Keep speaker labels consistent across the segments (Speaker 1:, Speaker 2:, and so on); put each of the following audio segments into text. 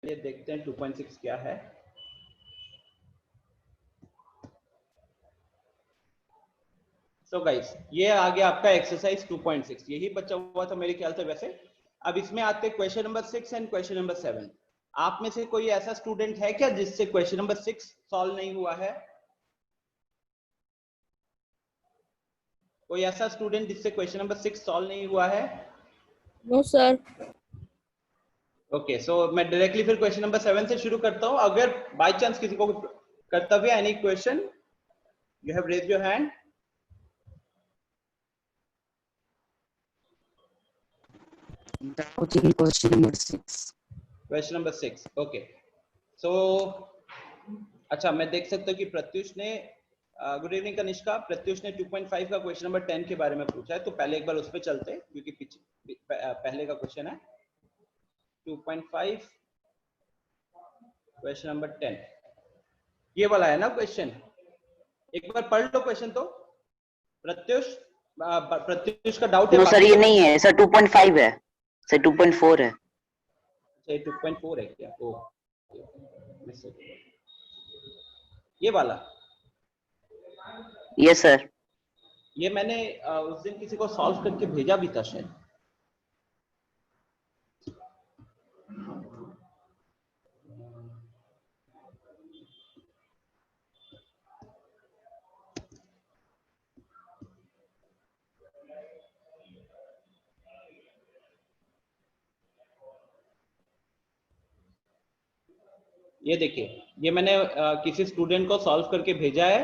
Speaker 1: चलिए देखते हैं 2.6 क्या है। सो गाइस, ये आ गया आपका एक्सरसाइज 2.6, यही बचा हुआ था मेरे ख्याल से वैसे। अब इसमें आते हैं question number 6 and question number 7। आप में से कोई ऐसा स्टूडेंट है क्या जिससे क्वेश्चन नंबर 6 सॉल्व नहीं हुआ है? कोई ऐसा स्टूडेंट जिससे क्वेश्चन नंबर 6 सॉल्व नहीं हुआ है?
Speaker 2: No sir.
Speaker 1: ओके, सो मैं डायरेक्टली फिर क्वेश्चन नंबर 7 से शुरू करता हूं। अगर बाय चांस किसी को कर्तव्य any question, you have raise your hand.
Speaker 3: Question number 6।
Speaker 1: Question number 6, okay. So अच्छा, मैं देख सकता हूँ कि प्रत्युष ने, गुड इवनिंग कनिष्का, प्रत्युष ने 2.5 का क्वेश्चन नंबर 10 के बारे में पूछा है, तो पहले एक बार उस पर चलते हैं क्योंकि पहले का क्वेश्चन है 2.5 क्वेश्चन नंबर 10, ये वाला है ना क्वेश्चन। एक बार पढ़ लो क्वेश्चन तो प्रत्युष। प्रत्युष का डाउट है?
Speaker 3: नो सर, ये नहीं है सर, 2.5 है सर, 2.4 है।
Speaker 1: अच्छा, 2.4 है क्या? ओ, ये वाला।
Speaker 3: Yes sir.
Speaker 1: ये मैंने उस दिन किसी को सॉल्व करके भेजा भी था शायद। ये देखिए, ये मैंने किसी स्टूडेंट को सॉल्व करके भेजा है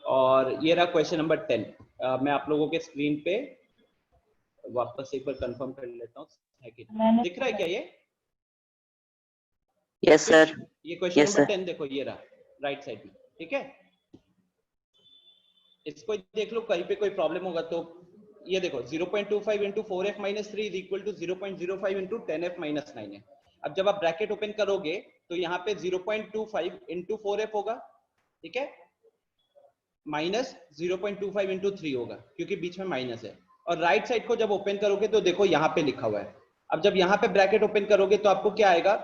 Speaker 1: और ये रहा क्वेश्चन नंबर 10। मैं आप लोगों के स्क्रीन पे वापस एक बार कंफर्म कर लेता हूँ है कि दिख रहा है क्या ये?
Speaker 3: Yes sir.
Speaker 1: ये क्वेश्चन
Speaker 3: यस
Speaker 1: नंबर
Speaker 3: सर।
Speaker 1: 10 देखो, ये रहा राइट साइड में, ठीक है। इसको देख लो, कहीं पे कोई प्रॉब्लम होगा तो ये देखो 0.25 into 4f minus 3 is equal to 0.05 into 10f minus 9 है। अब जब आप ब्रैकेट ओपन करोगे तो यहाँ पे 0.25 इंटू 4f होगा, ठीक है, माइनस 0.25 इंटू 3 होगा क्योंकि बीच में माइनस है। और राइट साइड को जब ओपन करोगे तो देखो यहाँ पे लिखा हुआ है। अब जब यहाँ पे ब्रैकेट ओपन करोगे तो आपको क्या आएगा?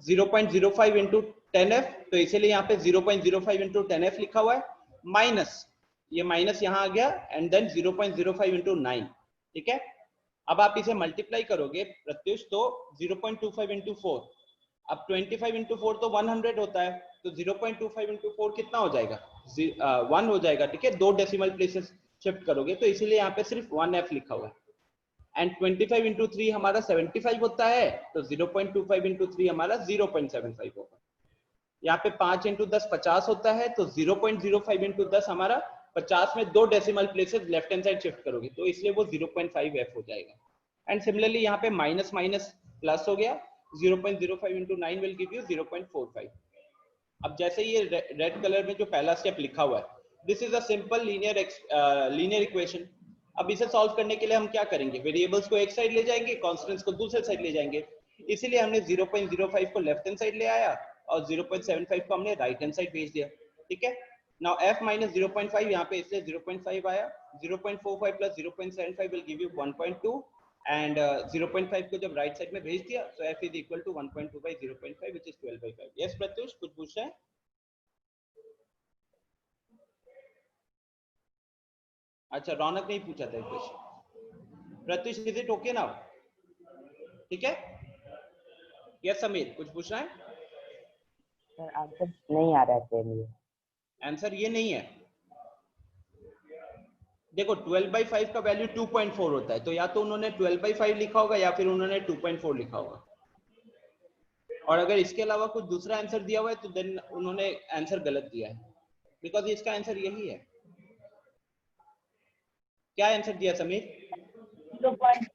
Speaker 1: 0.05 इंटू 10f, तो इसीलिए यहाँ पे 0.05 इंटू 10f लिखा हुआ है, माइनस ये माइनस यहाँ आ गया एंड देन 0.05 इंटू 9, ठीक है। अब आप इसे मल्टीप्लाई करोगे प्रत्युष तो 0.25 इंटू 4, अब 25 इंटू 4 तो 100 होता है, तो 0.25 इंटू 4 कितना हो जाएगा? 1 हो जाएगा, ठीक है। 2 डेसिमल प्लेसेस शिफ्ट करोगे तो इसीलिए यहाँ पे सिर्फ 1f लिखा हुआ है। एंड 25 इंटू 3 हमारा 75 होता है, तो 0.25 इंटू 3 हमारा 0.75 होगा। यहाँ पे 5 इंटू 10 50 होता है, तो 0.05 इंटू 10 हमारा 50 में 2 decimal places left hand side shift करोगे तो इसलिए वो 0.5f हो जाएगा। एंड सिमिलरली यहाँ पे माइनस माइनस प्लस हो गया, 0.05 इंटू 9 विल गिव यू 0.45। अब जैसे ये रेड कलर में जो पहला स्टेप लिखा हुआ है, this is a simple linear equation. अब इसे सॉल्व करने के लिए हम क्या करेंगे? वेरिएबल्स को एक साइड ले जाएंगे, कांस्टेंट्स को दूसरे साइड ले जाएंगे। इसीलिए हमने 0.05 को लेफ्ट हैंड साइड ले आया और 0.75 को हमने राइट हैंड साइड भेज दिया, ठीक है। नाउ f माइनस 0.5 यहाँ पे इसलिए 0.5 आया, 0.45 plus 0.75 will give you 1.2 and 0.5 को जब राइट साइड में भेज दिया तो f is equal to 1.2 by 0.5 which is 12/5। Yes Pratyush, कुछ पूछ रहे हैं? अच्छा, रौनक नहीं पूछा था question. Pratyush, is it okay now? ठीक है। यस समीर, कुछ पूछ रहा है?
Speaker 4: सर आंसर नहीं आ रहा है तेरे लिए।
Speaker 1: आंसर ये नहीं है। देखो 12/5 का वैल्यू 2.4 होता है, तो या तो उन्होंने 12/5 लिखा होगा या फिर उन्होंने 2.4 लिखा होगा। और अगर इसके अलावा कुछ दूसरा आंसर दिया हुआ है तो देन उन्होंने आंसर गलत दिया है, बिकॉज इसका आंसर यही है। क्या आंसर दिया समीर?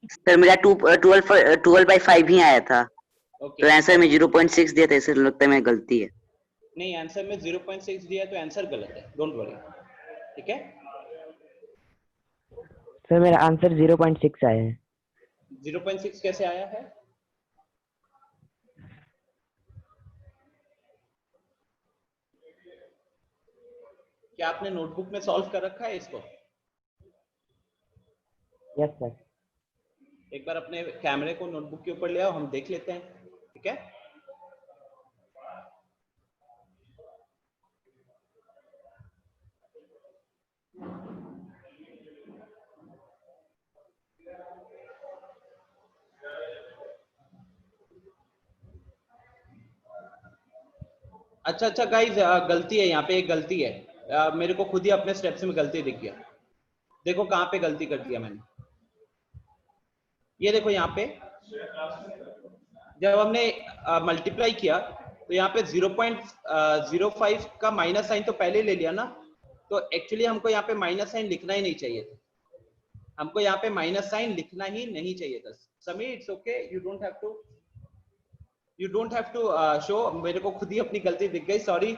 Speaker 3: सर मेरा 12/5 ही आया था, तो आंसर में 0.6 दिया था, इसलिए लगता है मेरी गलती है।
Speaker 1: नहीं, आंसर में 0.6 दिया है तो आंसर गलत है, डोंट वरी, ठीक है।
Speaker 4: सर मेरा आंसर 0.6 आया है।
Speaker 1: 0.6 कैसे आया है? क्या आपने नोटबुक में सॉल्व कर रखा है इसको?
Speaker 4: Yes sir.
Speaker 1: एक बार अपने कैमरे को नोटबुक के ऊपर ले आओ, हम देख लेते हैं, ठीक है। अच्छा गाइज, गलती है यहाँ पे, एक गलती है। मेरे को खुद ही अपने स्टेप्स में गलती दिख गया। देखो कहाँ पे गलती कर दिया मैंने। ये देखो यहाँ पे जब हमने मल्टीप्लाई किया तो यहाँ पे 0.05 का माइनस साइन तो पहले ले लिया ना, तो एक्चुअली हमको यहाँ पे माइनस साइन लिखना ही नहीं चाहिए था। हमको यहाँ पे माइनस साइन लिखना ही नहीं चाहिए था। Sameer, it's okay, you don't have to show. मेरे को खुद ही अपनी गलती दिख गई, सॉरी।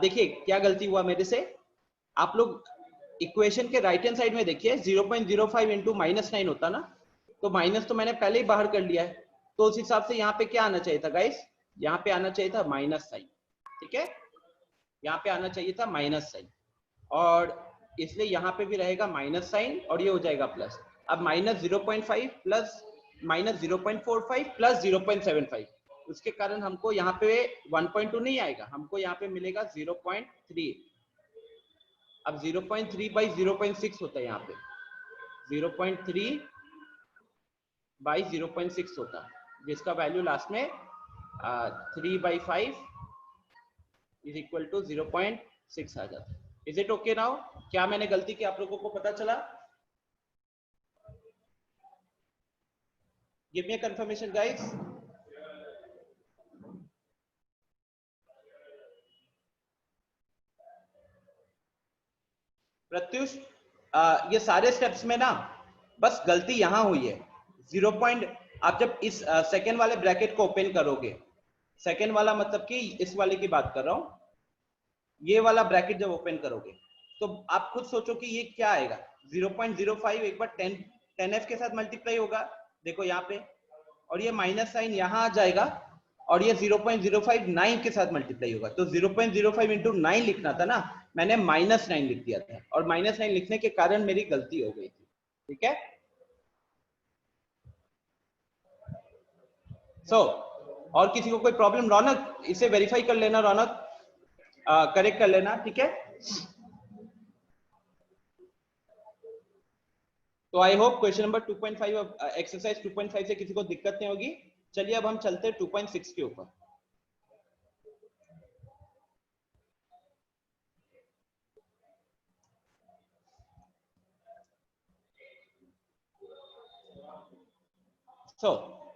Speaker 1: देखिए क्या गलती हुआ मेरे से। आप लोग इक्वेशन के राइट हैंड साइड में देखिए, 0.05 इंटू -9 होता ना, तो माइनस तो मैंने पहले ही बाहर कर लिया है, तो उस हिसाब से यहाँ पे क्या आना चाहिए था गाइस? यहाँ पे आना चाहिए था माइनस साइन। ठीक है, यहाँ पे आना चाहिए था माइनस साइन, और इसलिए यहाँ पे भी रहेगा माइनस साइन और ये हो जाएगा प्लस। अब -0.5 प्लस -0.45 प्लस 0.75, उसके कारण हमको यहाँ पे 1.2 नहीं आएगा, हमको यहाँ पे मिलेगा 0.3। अब 0.3 बाई 0.6 होता है, यहाँ पे 0.3 बाई 0.6 होता, जिसका वैल्यू लास्ट में 3/5 इज इक्वल टू 0.6 आ जाता है। Is it okay now? क्या मैंने गलती की आप लोगों को पता चला? Give me a confirmation guys. Pratyush, ये सारे स्टेप्स में ना बस गलती यहां हुई है। 0. आप जब इस सेकेंड वाले ब्रैकेट को ओपन करोगे, सेकेंड वाला मतलब कि इस वाले की बात कर रहा हूं, ये वाला ब्रैकेट जब ओपन करोगे तो आप खुद सोचो कि ये क्या आएगा। 0.05 एक बार 10f के साथ मल्टीप्लाई होगा, देखो यहाँ पे, और ये माइनस साइन यहाँ आ जाएगा, और ये 0.059 के साथ मल्टीप्लाई होगा, तो 0.05 इंटू 9 लिखना था ना, मैंने -9 लिख दिया था, और -9 लिखने के कारण मेरी गलती हो गई थी। ठीक है, और किसी को कोई प्रॉब्लम? रौनक, इसे वेरीफाई कर लेना, रौनक करेक्ट कर लेना। ठीक है, तो I hope question number 2.5 exercise 2.5 से किसी को दिक्कत नहीं होगी। चलिए अब हम चलते हैं 2.6 के ऊपर।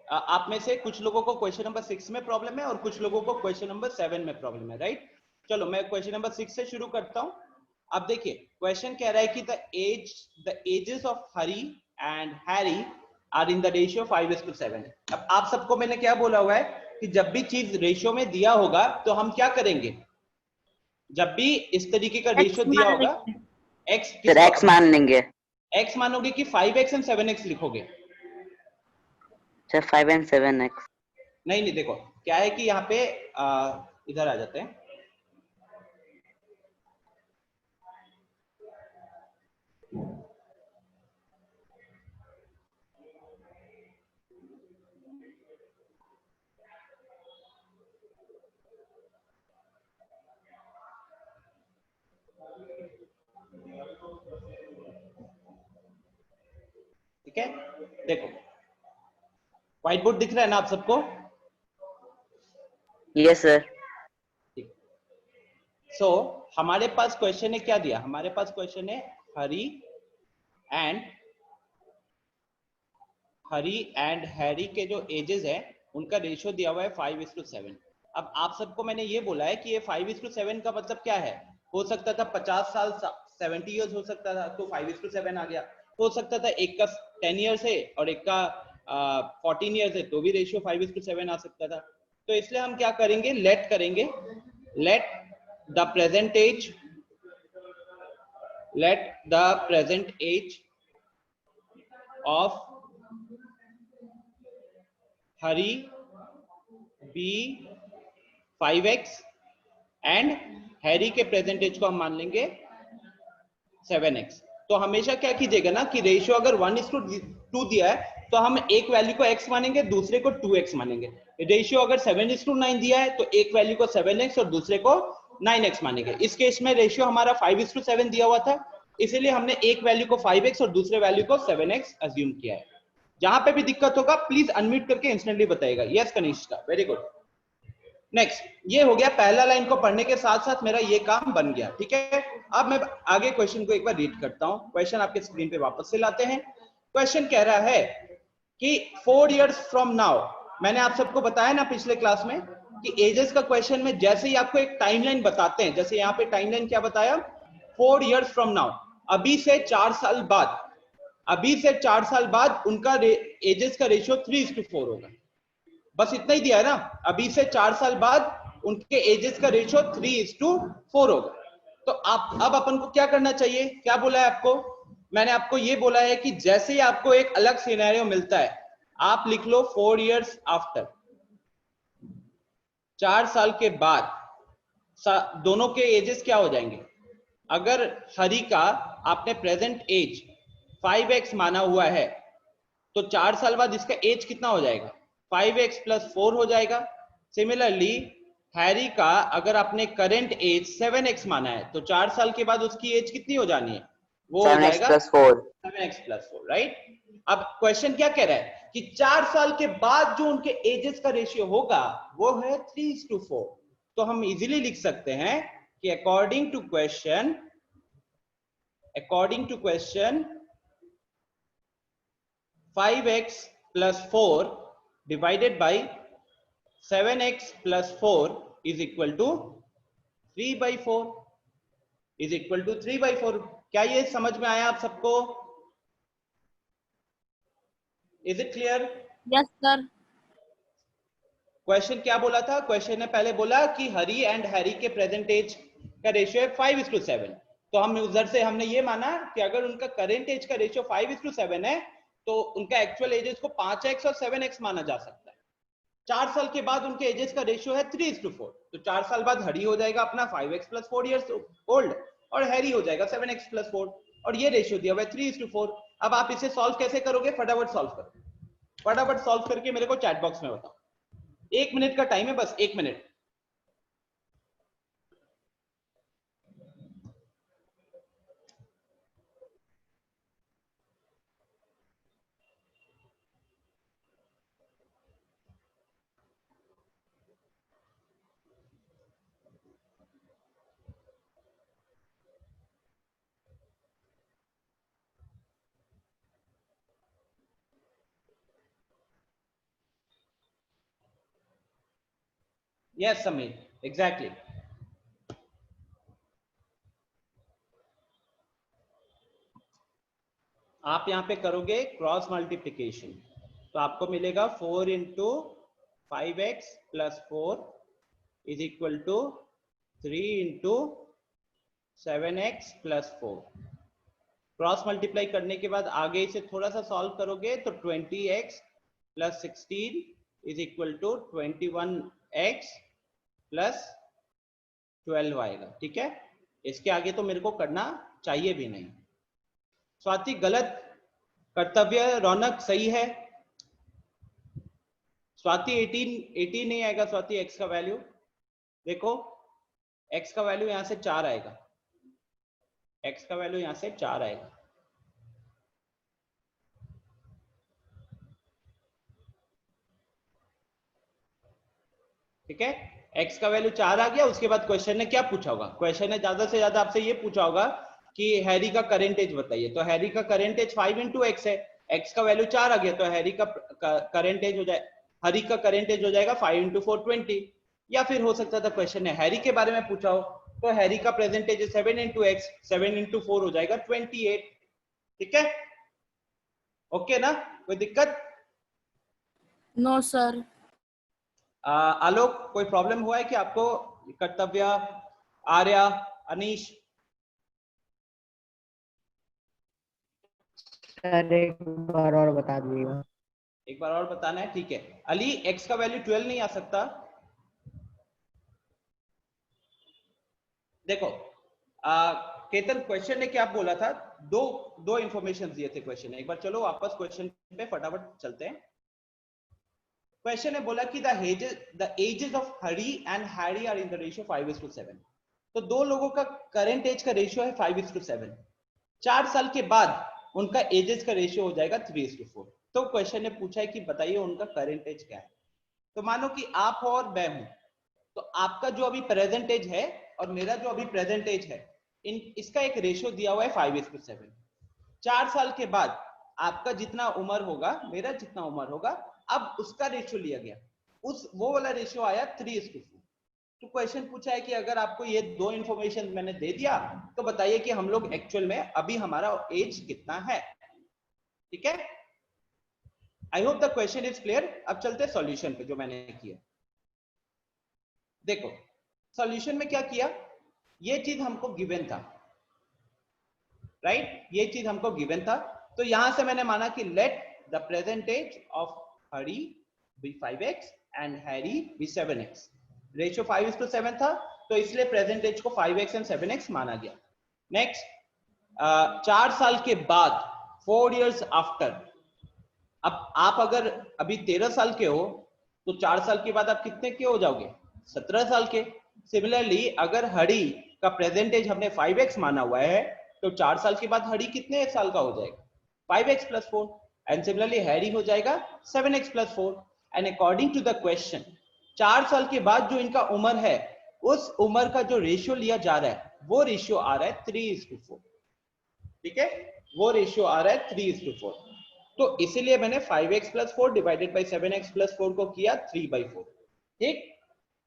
Speaker 1: आप में से कुछ लोगों को क्वेश्चन नंबर 6 में प्रॉब्लम है और कुछ लोगों को क्वेश्चन नंबर 7 में प्रॉब्लम है, राइट? चलो मैं क्वेश्चन नंबर 6 से शुरू करता हूं। अब देखिए क्वेश्चन कह रहा है कि the ages of Hari and Harry are in the ratio 5:7। अब आप सबको मैंने क्या बोला हुआ है कि जब भी चीज रेशियो में दिया होगा तो हम क्या करेंगे? जब भी इस तरीके का रेशियो दिया होगा,
Speaker 3: x मान लेंगे।
Speaker 1: x मानोगे कि 5x एंड 7x लिखोगे?
Speaker 3: 5 and 7x।
Speaker 1: नहीं, देखो क्या है कि यहाँ पे इधर आ जाते हैं। ठीक है, देखो व्हाइट बोर्ड दिख रहा है ना आप सबको?
Speaker 3: Yes sir.
Speaker 1: सो हमारे पास क्वेश्चन है, क्या दिया हमारे पास? क्वेश्चन है हरी एंड हैरी के जो एजेस है उनका रेशियो दिया हुआ है 5:7। अब आप सबको मैंने ये बोला है कि ये 5:7 का मतलब क्या है? हो सकता था 50 साल 70 इयर्स हो सकता था, तो 5:7 आ गया। हो सकता था एक का 10 इयर्स है और एक का 14 इयर्स है, तो भी रेशियो 5:7 आ सकता था। तो इसलिए हम क्या करेंगे? Let the present age of Hari be 5x and Harry के प्रेजेंट एज को हम मान लेंगे 7x। तो हमेशा क्या कीजिएगा ना कि रेशियो अगर 1:2 दिया है तो हम एक वैल्यू को x मानेंगे, दूसरे को 2x मानेंगे। रेशियो अगर 7:9 दिया है तो एक वैल्यू को 7x और दूसरे को 9x मानेंगे। इस केस में रेशियो हमारा 5:7 दिया हुआ था, इसीलिए हमने एक वैल्यू को 5x और दूसरे वैल्यू को 7x अज्यूम किया है। जहां पे भी दिक्कत होगा प्लीज अनम्यूट करके इंस्टेंटली बताइएगा। Yes Kanishka, very good. Next, ये हो गया पहला लाइन को पढ़ने के साथ साथ मेरा ये काम बन गया, ठीक है। अब मैं आगे क्वेश्चन को एक बार रीड करता हूं। क्वेश्चन आपके स्क्रीन पे वापस से लाते हैं। क्वेश्चन कह रहा है कि 4 years फ्रॉम नाउ, मैंने आप सबको बताया ना पिछले क्लास में कि एजेस का क्वेश्चन में जैसे ही आपको एक टाइमलाइन बताते हैं, जैसे यहाँ पे टाइमलाइन क्या बताया, 4 years फ्रॉम नाउ, अभी से 4 साल बाद, अभी से 4 साल बाद उनका एजेस का रेशियो 3:4 होगा। बस इतना ही दिया है ना, अभी से 4 साल बाद उनके एजेस का रेशियो 3:4 होगा। तो आप अब अपन को क्या करना चाहिए, क्या बोला है आपको, मैंने आपको ये बोला है कि जैसे ही आपको एक अलग सिनेरियो मिलता है, आप लिख लो 4 years आफ्टर, 4 साल के बाद दोनों के एजेस क्या हो जाएंगे। अगर हरि का आपने प्रेजेंट एज 5x माना हुआ है, तो 4 साल बाद इसका एज कितना हो जाएगा, 5x + 4 हो जाएगा। सिमिलरली हैरी का अगर आपने करंट एज 7x माना है, तो 4 साल के बाद उसकी एज कितनी हो जानी है, वो हो जाएगा 7x + 4, राइट। अब क्वेश्चन क्या कह रहा है कि 4 साल के बाद जो उनके एजेस का रेशियो होगा वो है 3:4। तो हम इजीली लिख सकते हैं कि according to question 5x + 4 divided by 7x + 4 is equal to 3/4 is equal to 3/4। क्या ये समझ में आया आप सबको? Is it clear?
Speaker 2: Yes, sir.
Speaker 1: Question क्या बोला था, क्वेश्चन ने पहले बोला कि हरी एंड हैरी के प्रेजेंट एज का रेशियो है 5:7। तो हम उधर से हमने ये माना कि अगर उनका करेंट एज का रेशियो 5:7 है, तो उनका एक्चुअल एजेस को 5x और 7x माना जा सकता है। 4 साल के बाद उनके एजेस का रेशियो है 3:4, तो 4 साल बाद हरी हो जाएगा अपना 5x + 4 years ओल्ड, और हैरी हो जाएगा 7x + 4, और ये रेशियो दिया हुआ है 3:4। अब आप इसे सॉल्व कैसे करोगे, फटाफट सॉल्व करो, फटाफट सॉल्व करके मेरे को चैट बॉक्स में बताओ। 1 मिनट का टाइम है, बस 1 मिनट। Yes, Samir, exactly. आप यहां पे करोगे क्रॉस मल्टीप्लिकेशन, तो आपको मिलेगा 4 × 5x + 4 is equal to 3 × 7x + 4। Cross multiply करने के बाद आगे इसे थोड़ा सा सॉल्व करोगे तो 20x + 16 is equal to 21x + 12 आएगा, ठीक है। इसके आगे तो मेरे को करना चाहिए भी नहीं। स्वाति गलत, कर्तव्य रौनक सही है। स्वाति 18 नहीं आएगा स्वाति, x का वैल्यू देखो, x का वैल्यू यहां से 4 आएगा, x का वैल्यू यहां से 4 आएगा। ठीक है, x का वैल्यू 4 आ गया। उसके बाद क्वेश्चन ने क्या पूछा होगा, क्वेश्चन ने ज्यादा से ज्यादा आपसे ये पूछा होगा कि हैरी का करंट एज बताइए, तो हैरी का करंट एज 5 × x है, x का वैल्यू 4 आ गया, तो हैरी का करंट एज हो जाए, हरी का करंट एज हो जाएगा 5 × 4 20। या फिर हो सकता था क्वेश्चन ने हैरी के बारे में पूछा हो, तो हैरी का प्रेजेंट एज 7 × x, 7 × 4 हो जाएगा 28। ठीक है, ओके ना, कोई दिक्कत?
Speaker 2: No, sir.
Speaker 1: आलोक, कोई प्रॉब्लम हुआ है कि आपको? कर्तव्य, आर्या, अनीश?
Speaker 4: सर एक बार और बता दीजिएगा।
Speaker 1: एक बार और बताना है, ठीक है। अली, x का वैल्यू 12 नहीं आ सकता? देखो केतन, क्वेश्चन ने क्या बोला था, दो इंफॉर्मेशन दिए थे क्वेश्चन ने। एक बार चलो वापस क्वेश्चन पे फटाफट चलते हैं। क्वेश्चन ने बोला कि the ages of Hari and Harry are in the ratio 5:7। तो दो लोगों का करंट एज का रेशियो है 5:7। 4 साल के बाद उनका एजेस का रेशियो हो जाएगा 3:4। तो क्वेश्चन ने पूछा है कि बताइए उनका करंट एज क्या है। तो मानो कि आप हो और मैं हूं, तो आपका जो अभी प्रेजेंट एज है और मेरा जो अभी प्रेजेंट एज है, इसका एक रेशियो दिया हुआ है 5:7। 4 साल के बाद आपका जितना उम्र होगा, मेरा जितना उम्र होगा, अब उसका रेशियो लिया गया, वो वाला रेशियो आया 3:4। तो क्वेश्चन पूछा है कि अगर आपको ये दो इंफॉर्मेशन मैंने दे दिया तो बताइए कि हम लोग एक्चुअल में अभी हमारा एज कितना है। ठीक है, I hope the question is clear. अब चलते हैं सॉल्यूशन पे जो मैंने किया। देखो सॉल्यूशन में क्या किया, ये चीज हमको गिवन था, राइट, ये चीज हमको गिवन था। तो यहां से मैंने माना कि let the present age of Hari be 5x and Harry be 7x। Ratio 5:7 था, तो इसलिए प्रेजेंट एज को 5x एंड 7x माना गया। नेक्स्ट, 4 साल के बाद, 4 years आफ्टर, अब आप अगर अभी 13 साल के हो तो 4 साल के बाद आप कितने के हो जाओगे, 17 साल के। सिमिलरली अगर हरी का प्रेजेंट एज हमने 5x माना हुआ है तो 4 साल के बाद हरी कितने साल का हो जाएगा, 5x + 4, एंड सिमिलरली हैरी हो जाएगा 7x + 4। And according to the question 4 साल के बाद जो इनका उम्र है, उस उम्र का जो रेशियो लिया जा रहा है वो रेशियो आ रहा है 3:4। ठीक है, वो रेशियो आ रहा है 3:4। तो इसीलिए मैंने 5x + 4 डिवाइडेड बाई 7x + 4 को किया 3/4। ठीक,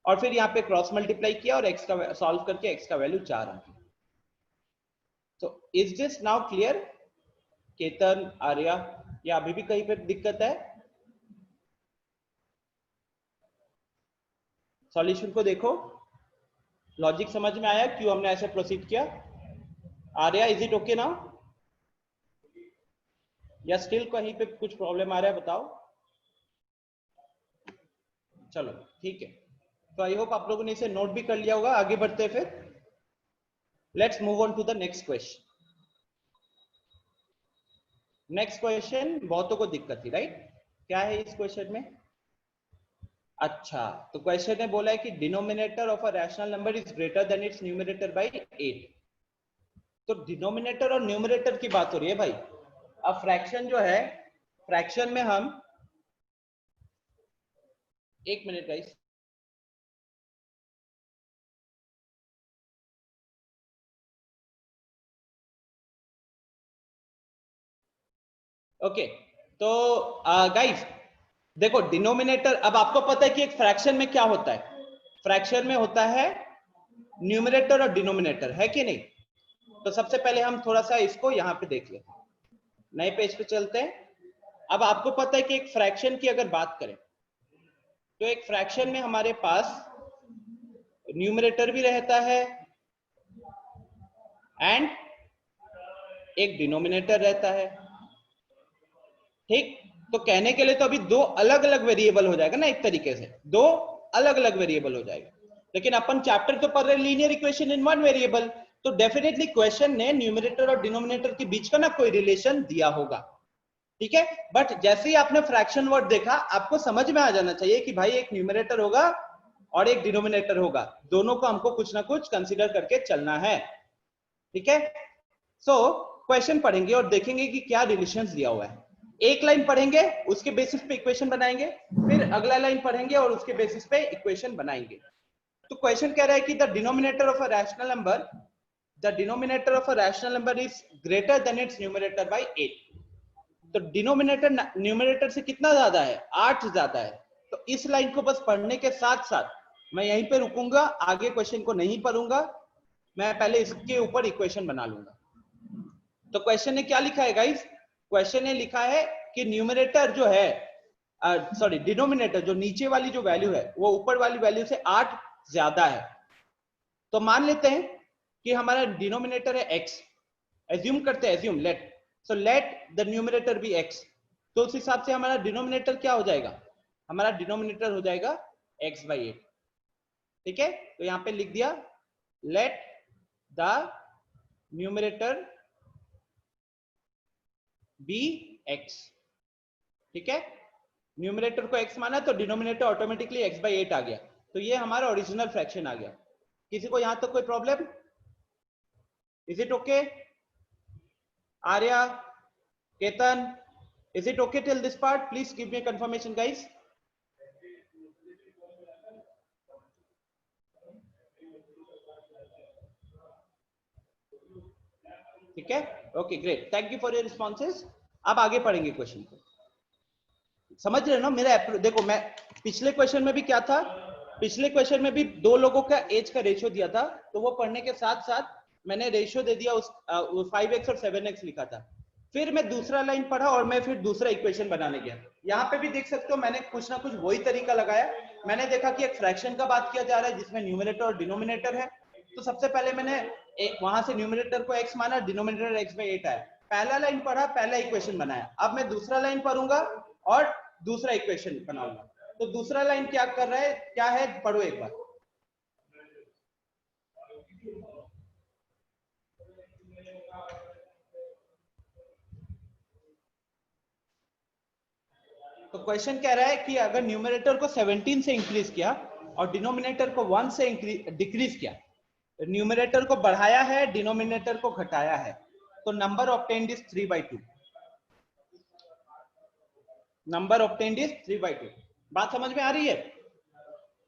Speaker 1: और फिर यहाँ पे क्रॉस मल्टीप्लाई किया और x का सॉल्व करके x का वैल्यू 4 आ गया। तो is this now clear Ketan, Arya, या अभी भी कहीं पे दिक्कत है? सॉल्यूशन को देखो, लॉजिक समझ में आया क्यों हमने ऐसे प्रोसीड किया? Arya, is it okay now, या स्टिल कहीं पे कुछ प्रॉब्लम आ रहा है, बताओ। चलो ठीक है, तो आई होप आप लोगों ने इसे नोट भी कर लिया होगा। आगे बढ़ते हैं फिर, let's move on to the next question. Next question बहुतों को दिक्कत थी, राइट? क्या है इस क्वेश्चन में? अच्छा, तो क्वेश्चन ने बोला है कि denominator of a rational number is greater than it's numerator bye 8। तो डिनोमिनेटर और न्यूमरेटर की बात हो रही है भाई। अब फ्रैक्शन जो है, फ्रैक्शन में हम, एक मिनट गाइस, ओके, तो गाइस देखो डिनोमिनेटर, अब आपको पता है कि एक फ्रैक्शन में क्या होता है, फ्रैक्शन में होता है न्यूमरेटर और डिनोमिनेटर, है कि नहीं? तो सबसे पहले हम थोड़ा सा इसको यहां पे देख लेते हैं, नए पेज पे चलते हैं। अब आपको पता है कि एक फ्रैक्शन की अगर बात करें तो एक फ्रैक्शन में हमारे पास न्यूमरेटर भी रहता है एंड एक डिनोमिनेटर रहता है। ठीक, तो कहने के लिए तो अभी दो अलग अलग वेरिएबल हो जाएगा ना, एक तरीके से दो अलग अलग वेरिएबल हो जाएगा। लेकिन अपन चैप्टर तो पढ़ रहे linear equation in one variable, तो डेफिनेटली क्वेश्चन ने न्यूमरेटर और डिनोमिनेटर के बीच का ना कोई रिलेशन दिया होगा। ठीक है, बट जैसे ही आपने फ्रैक्शन वर्ड देखा, आपको समझ में आ जाना चाहिए कि भाई एक न्यूमरेटर होगा और एक डिनोमिनेटर होगा, दोनों को हमको कुछ ना कुछ कंसीडर करके चलना है। ठीक है, सो क्वेश्चन पढ़ेंगे और देखेंगे कि क्या रिलेशंस दिया हुआ है। एक लाइन पढ़ेंगे, उसके बेसिस पे इक्वेशन बनाएंगे, फिर अगला लाइन पढ़ेंगे और उसके बेसिस पे इक्वेशन बनाएंगे। तो क्वेश्चन कह रहा है कि the denominator of a rational number, the denominator of a rational number is greater than it's numerator bye 8। तो डिनोमिनेटर न्यूमरेटर से कितना ज्यादा है, 8 ज्यादा है। तो इस लाइन को बस पढ़ने के साथ साथ मैं यहीं पे रुकूंगा, आगे क्वेश्चन को नहीं पढ़ूंगा, मैं पहले इसके ऊपर इक्वेशन बना लूंगा। तो क्वेश्चन ने क्या लिखा है गाइस? क्वेश्चन ने लिखा है कि न्यूमरेटर जो है, सॉरी डिनोमिनेटर, जो नीचे वाली जो वैल्यू है वो ऊपर वाली वैल्यू से 8 ज्यादा है। तो मान लेते हैं कि हमारा डिनोमिनेटर है x, एज्यूम करते हैं, assume let, so let the numerator be x। तो उस हिसाब से हमारा डिनोमिनेटर क्या हो जाएगा, हमारा डिनोमिनेटर हो जाएगा x/8। ठीक है, तो यहां पे लिख दिया let the numerator be x। ठीक है, न्यूमरेटर को x माना तो डिनोमिनेटर ऑटोमेटिकली x/8 आ गया। तो ये हमारा ओरिजिनल फ्रैक्शन आ गया। किसी को यहां तक कोई problem? Is it okay? Arya, Ketan, is it okay till this part? Please give me a confirmation guys. ठीक है, okay great, thank you for your responses. अब आगे पढ़ेंगे क्वेश्चन को, समझ रहे हो ना मेरा। देखो मैं पिछले क्वेश्चन में भी क्या था, पिछले क्वेश्चन में भी दो लोगों का एज का रेशियो दिया था, तो वो पढ़ने के साथ साथ मैंने रेशियो दे दिया, उस 5x और 7x लिखा था। फिर मैं दूसरा लाइन पढ़ा और मैं फिर दूसरा इक्वेशन बनाने गया। यहाँ पे भी देख सकते हो मैंने कुछ ना कुछ वही तरीका लगाया। मैंने देखा कि एक फ्रैक्शन का बात किया जा रहा है जिसमें न्यूमरेटर और डिनोमिनेटर है, तो सबसे पहले मैंने वहां से न्यूमरेटर को x माना, डिनोमिनेटर x/8 आया, पहला लाइन पढ़ा, पहला इक्वेशन बनाया। अब मैं दूसरा लाइन पढ़ूंगा और दूसरा इक्वेशन बनाऊंगा। तो दूसरा लाइन क्या कर रहा है, क्या है, पढ़ो एक बार। तो क्वेश्चन कह रहा है कि अगर न्यूमरेटर को 17 से इंक्रीज किया और डिनोमिनेटर को 1 से डिक्रीज किया, न्यूमरेटर को बढ़ाया है, डिनोमिनेटर को घटाया है, तो number obtained is 3/2। Number obtained is 3/2। बात समझ में आ रही है?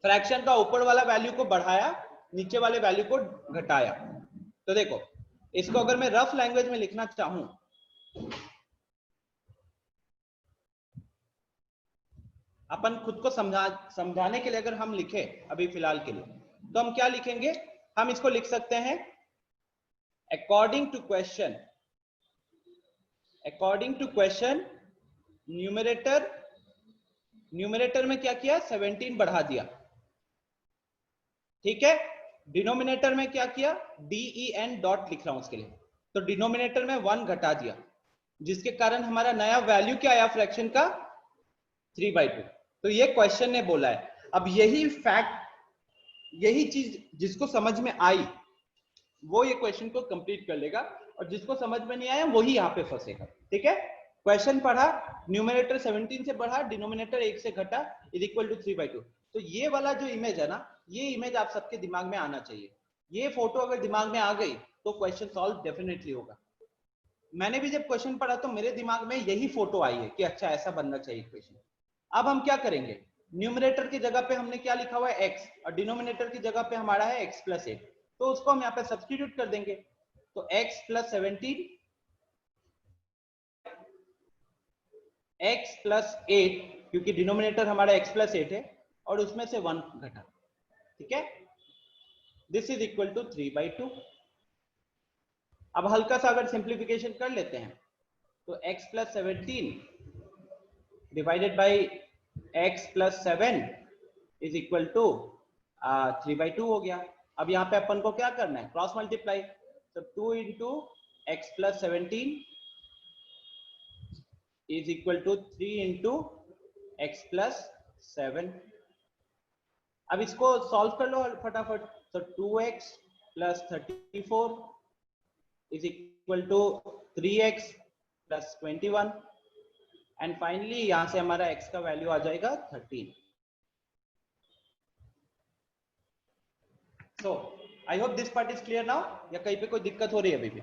Speaker 1: फ्रैक्शन का ऊपर वाला वैल्यू को बढ़ाया, नीचे वाले वैल्यू को घटाया। तो देखो इसको अगर मैं रफ लैंग्वेज में लिखना चाहूं, अपन खुद को समझाने के लिए अगर हम लिखे अभी फिलहाल के लिए, तो हम क्या लिखेंगे, हम इसको लिख सकते हैं अकॉर्डिंग टू क्वेश्चन, न्यूमरेटर में क्या किया, 17 बढ़ा दिया, ठीक है। डिनोमिनेटर में क्या किया, DEN डॉट लिख रहा हूं उसके लिए, तो डिनोमिनेटर में 1 घटा दिया, जिसके कारण हमारा नया वैल्यू क्या आया फ्रैक्शन का, 3/2। तो ये क्वेश्चन ने बोला है। अब यही फैक्ट, यही चीज जिसको समझ में आई वो ये क्वेश्चन को कंप्लीट कर लेगा, और जिसको समझ में नहीं आया वही यहाँ पे फंसेगा, ठीक है। क्वेश्चन पढ़ा, न्यूमरेटर 17 से बढ़ा, डिनोमिनेटर 1 से घटा, इज इक्वल टू 3/2। तो ये वाला जो इमेज है ना, ये इमेज आप सबके दिमाग में आना चाहिए। ये फोटो अगर दिमाग में आ गई तो क्वेश्चन सॉल्व डेफिनेटली होगा। मैंने भी जब क्वेश्चन पढ़ा तो मेरे दिमाग में यही फोटो आई है कि अच्छा ऐसा बनना चाहिए क्वेश्चन। अब हम क्या करेंगे, न्यूमरेटर की जगह पे हमने क्या लिखा हुआ है, x, और डिनोमिनेटर की जगह पे हमारा है x+8, तो उसको हम यहाँ पे सब्स्टिट्यूट कर देंगे। तो x+17, x+8, क्योंकि डिनोमिनेटर हमारा x+8 है और उसमें से 1 घटा, ठीक है। This is equal to 3/2। अब हल्का सा अगर सिंप्लीफिकेशन कर लेते हैं, तो x+17 divided by x+7 is equal to 3/2 हो गया। अब यहाँ पे अपन को क्या करना है, क्रॉस मल्टीप्लाई, तो 2 into x+17 is equal to 3 into x+7। अब इसको सॉल्व कर लो फटाफट, तो 2x + 34 is equal to 3x + 21, and finally यहां से हमारा x का वैल्यू आ जाएगा 13। So I hope this part is clear now, या कहीं पे कोई दिक्कत हो रही है अभी भी?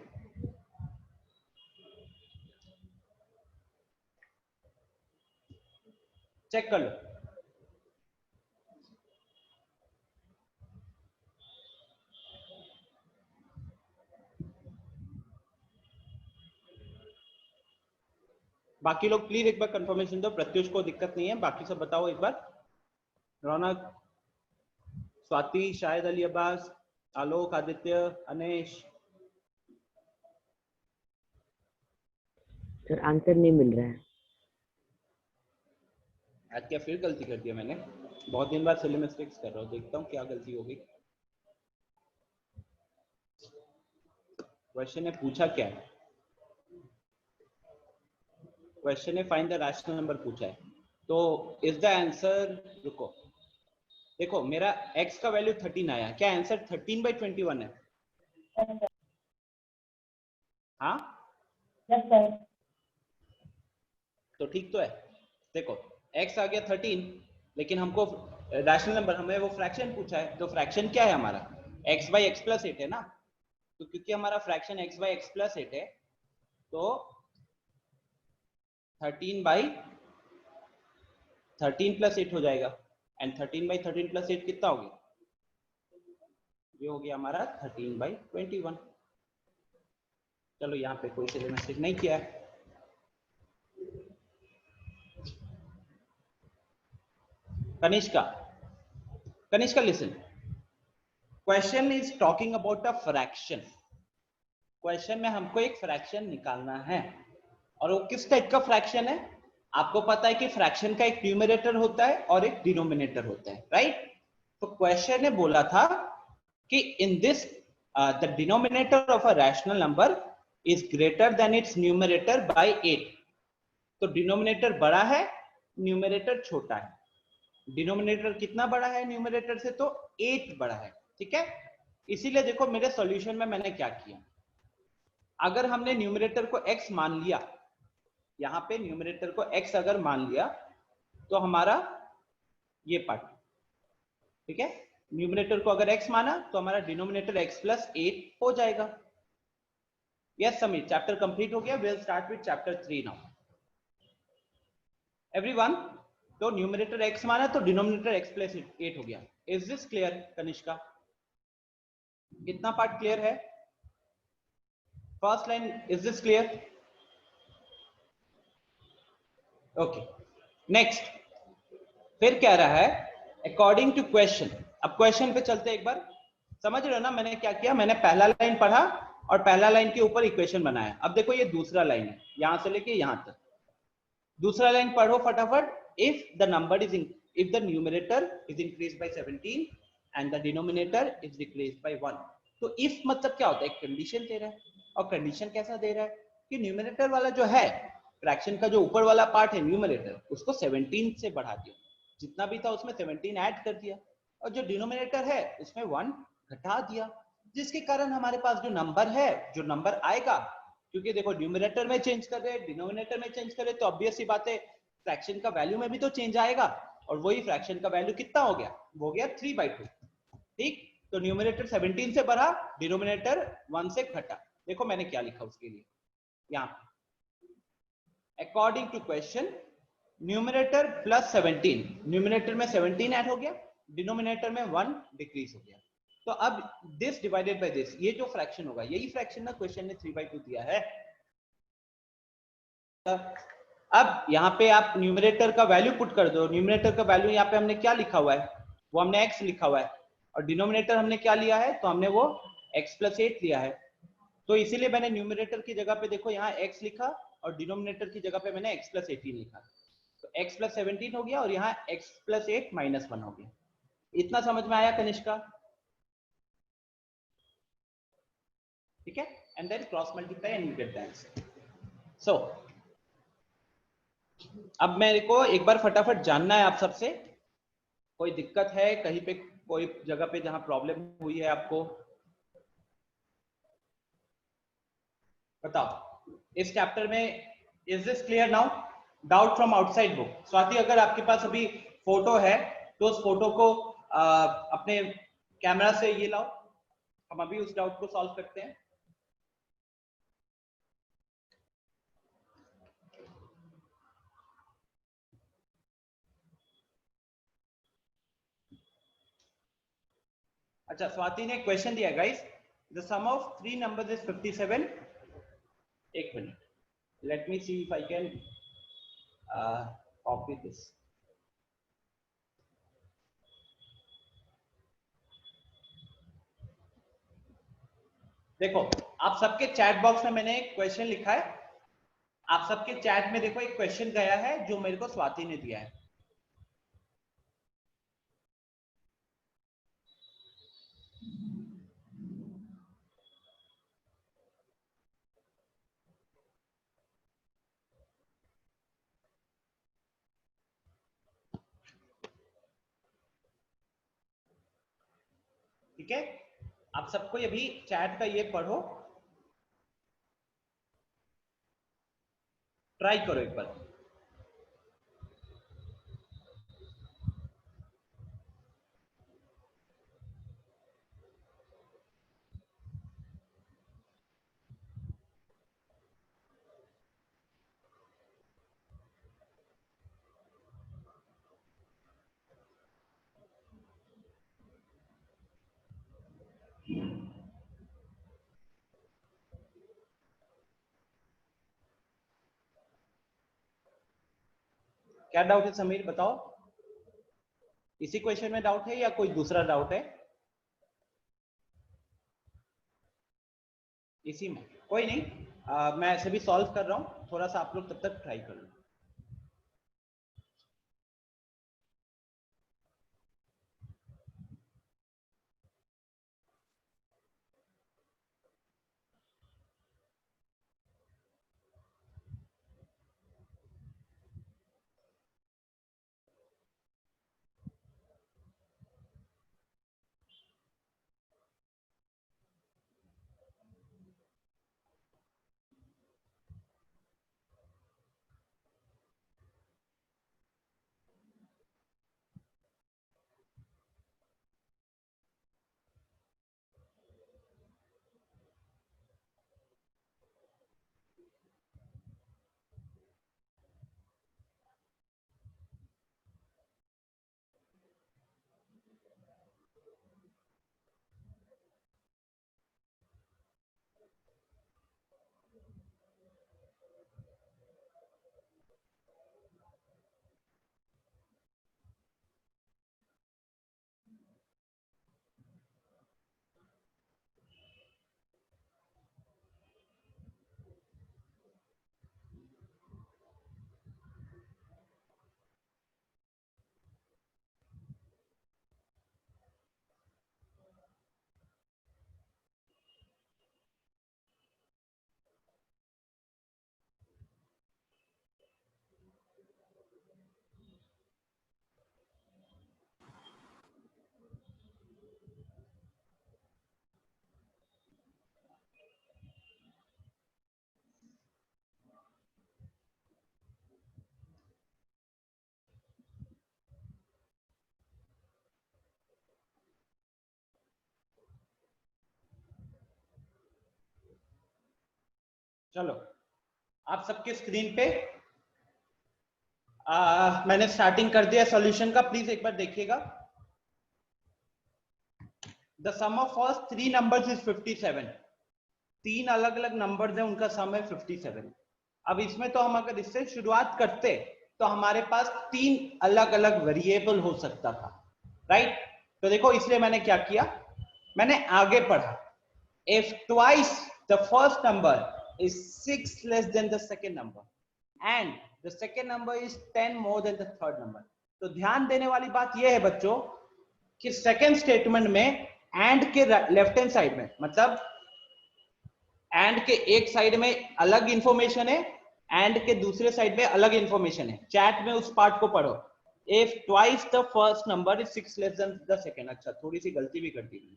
Speaker 1: चेक कर लो। बाकी लोग प्लीज एक बार कंफर्मेशन दो, प्रत्युष को दिक्कत नहीं है, बाकी सब बताओ एक बार। रौनक, स्वाति, शायद अली अब्बास, आलोक, आदित्य, अनेश।
Speaker 4: सर आंसर नहीं मिल रहा है।
Speaker 1: आज क्या फिर गलती कर दिया मैंने? बहुत दिन बाद सिलेबस कर रहा हूँ, देखता हूँ क्या गलती हो गई। क्वेश्चन ने पूछा क्या है, क्वेश्चन ने फाइंड द रैशनल नंबर पूछा है, तो इज द आंसर, रुको देखो मेरा x का वैल्यू 13 आया, क्या आंसर 13/21 है? हाँ तो ठीक तो है। देखो x आ गया 13, लेकिन हमको रैशनल नंबर, हमें वो फ्रैक्शन पूछा है, तो फ्रैक्शन क्या है हमारा, x/x+8 है ना। तो क्योंकि हमारा फ्रैक्शन x/x+8 है, तो 13/13 + 8 हो जाएगा, एंड 13/13 + 8 कितना हो गया, ये हो गया हमारा 13/21। चलो यहाँ पे कोई से मैसेज नहीं किया है। Kanishka, Kanishka listen, question is talking about a fraction. Question में हमको एक फ्रैक्शन निकालना है, और वो किस टाइप का फ्रैक्शन है? आपको पता है कि फ्रैक्शन का एक न्यूमरेटर होता है और एक डिनोमिनेटर होता है, राइट? तो क्वेश्चन ने बोला था कि in this the denominator of a rational number is greater than it's numerator bye 8। तो डिनोमिनेटर बड़ा है, न्यूमरेटर छोटा है। डिनोमिनेटर कितना बड़ा है न्यूमरेटर से? तो 8 बड़ा है, ठीक है। इसीलिए देखो मेरे सॉल्यूशन में मैंने क्या किया, अगर हमने न्यूमरेटर को x मान लिया, यहां पे न्यूमरेटर को x अगर मान लिया, तो हमारा ये पार्ट, ठीक है, न्यूमरेटर को अगर x माना तो हमारा डिनोमिनेटर x प्लस 8 हो जाएगा। यस समीर, चैप्टर कंप्लीट हो गया। Will start with chapter 3 now everyone. तो न्यूमरेटर x माना तो डिनोमिनेटर x प्लस 8 हो गया। Is this clear Kanishka? इतना पार्ट क्लियर है? First line is this clear? Okay, next फिर कह रहा है अकॉर्डिंग टू क्वेश्चन। अब क्वेश्चन पे चलते एक बार। समझ रहे हो ना मैंने क्या किया? मैंने पहला लाइन पढ़ा और पहला लाइन के ऊपर इक्वेशन बनाया। अब देखो ये दूसरा लाइन है, यहां से लेके यहां तक। दूसरा लाइन पढ़ो फटाफट। If the number is if the numerator is increase by 17 and the denominator is decrease by 1। तो इफ मतलब क्या होता है? एक कंडीशन दे रहा है, और कंडीशन कैसा दे रहा है कि न्यूमरेटर वाला जो है फ्रैक्शन का, जो ऊपर वाला पार्ट है न्यूमरेटर, उसको 17 से बढ़ा दिया, जितना भी था उसमें 17 ऐड कर दिया, और जो डिनोमिनेटर है उसमें 1 घटा दिया, जिसके कारण हमारे पास जो नंबर है, जो नंबर आएगा, क्योंकि देखो न्यूमरेटर में चेंज कर रहे हैं, डिनोमिनेटर में चेंज कर रहे हैं, तो ऑब्वियस सी बात है फ्रैक्शन का वैल्यू में भी तो चेंज आएगा। और वही फ्रैक्शन का वैल्यू कितना हो गया? वो हो गया 3/2। ठीक, तो न्यूमरेटर 17 से बढ़ा, डिनोमिनेटर 1 से घटा। देखो मैंने क्या लिखा उसके लिए यहाँ, according to question numerator plus 17, numerator में 17 ऐड हो गया, डिनोमिनेटर में 1 डिक्रीज हो गया। तो अब दिस डिवाइडेड बाय दिस, ये जो फ्रैक्शन होगा, यही फ्रैक्शन ना क्वेश्चन ने 3/2 दिया है। अब यहाँ पे आप न्यूमरेटर का वैल्यू पुट कर दो। न्यूमरेटर का वैल्यू यहाँ पे हमने क्या लिखा हुआ है? वो हमने x लिखा हुआ है, और डिनोमिनेटर हमने क्या लिया है? तो हमने वो x प्लस 8 लिया है। तो इसीलिए मैंने न्यूमरेटर की जगह पे देखो यहाँ x लिखा, और डिनोमिनेटर की जगह पे मैंने x प्लस 18 लिखा। तो x प्लस 17 हो गया, और यहाँ x प्लस 8 माइनस 1 हो गया। इतना समझ में आया कनिष्का? ठीक है, and then cross multiply and you get the answer. So अब मेरे को एक बार फटाफट जानना है आप सबसे, कोई दिक्कत है कहीं पे, कोई जगह पे जहां प्रॉब्लम हुई है आपको? बताओ इस चैप्टर में। Is this clear now? Doubt from outside book. Swati, अगर आपके पास अभी फोटो है तो उस फोटो को अपने कैमरा से ये लाओ, हम अभी उस डाउट को सॉल्व करते हैं। अच्छा, स्वाति ने क्वेश्चन दिया guys, the sum of 3 numbers is 57। एक minute, let me see if I can copy this. देखो आप सबके चैट बॉक्स में मैंने एक क्वेश्चन लिखा है, आप सबके चैट में देखो एक क्वेश्चन गया है जो मेरे को स्वाति ने दिया है। ठीक है, आप सबको अभी चैट का ये पढ़ो, ट्राई करो एक बार। क्या डाउट है समीर, बताओ। इसी क्वेश्चन में डाउट है या कोई दूसरा डाउट है? इसी में कोई नहीं, मैं ऐसे भी सॉल्व कर रहा हूं, थोड़ा सा आप लोग तब तक ट्राई कर लो। चलो, आप सबके स्क्रीन पे मैंने स्टार्टिंग कर दिया सॉल्यूशन का, प्लीज एक बार देखिएगा। The sum of first 3 numbers is 57। 3 अलग अलग नंबर्स हैं, उनका सम है 57। अब इसमें तो हम अगर इससे शुरुआत करते तो हमारे पास 3 अलग अलग वेरिएबल हो सकता था, राइट? तो देखो, इसलिए मैंने क्या किया, मैंने आगे पढ़ा। If twice the first number is 6 less than the second number and the second number is 10 more than the third number। तो ध्यान देने वाली बात यह है बच्चों कि सेकेंड स्टेटमेंट में एंड के लेफ्ट हैंड साइड में, मतलब एंड के एक साइड में अलग इंफॉर्मेशन है, एंड के दूसरे साइड में अलग इंफॉर्मेशन है। चैट में उस पार्ट को पढ़ो। If twice the first number is 6 less than the second. अच्छा, थोड़ी सी गलती भी कर दी।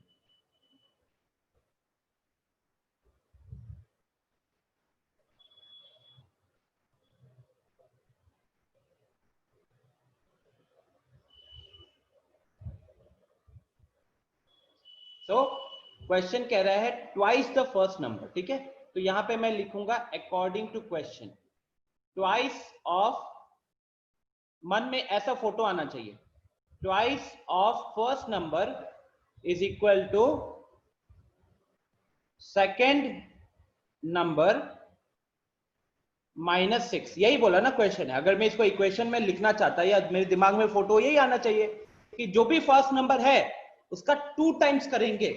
Speaker 1: तो क्वेश्चन कह रहा है ट्वाइस द फर्स्ट नंबर, ठीक है? तो यहां पे मैं लिखूंगा according to question twice of, मन में ऐसा फोटो आना चाहिए, twice of first number is equal to second number -6। यही बोला ना क्वेश्चन है। अगर मैं इसको इक्वेशन में लिखना चाहता, या मेरे दिमाग में फोटो यही आना चाहिए कि जो भी फर्स्ट नंबर है उसका 2 टाइम्स करेंगे,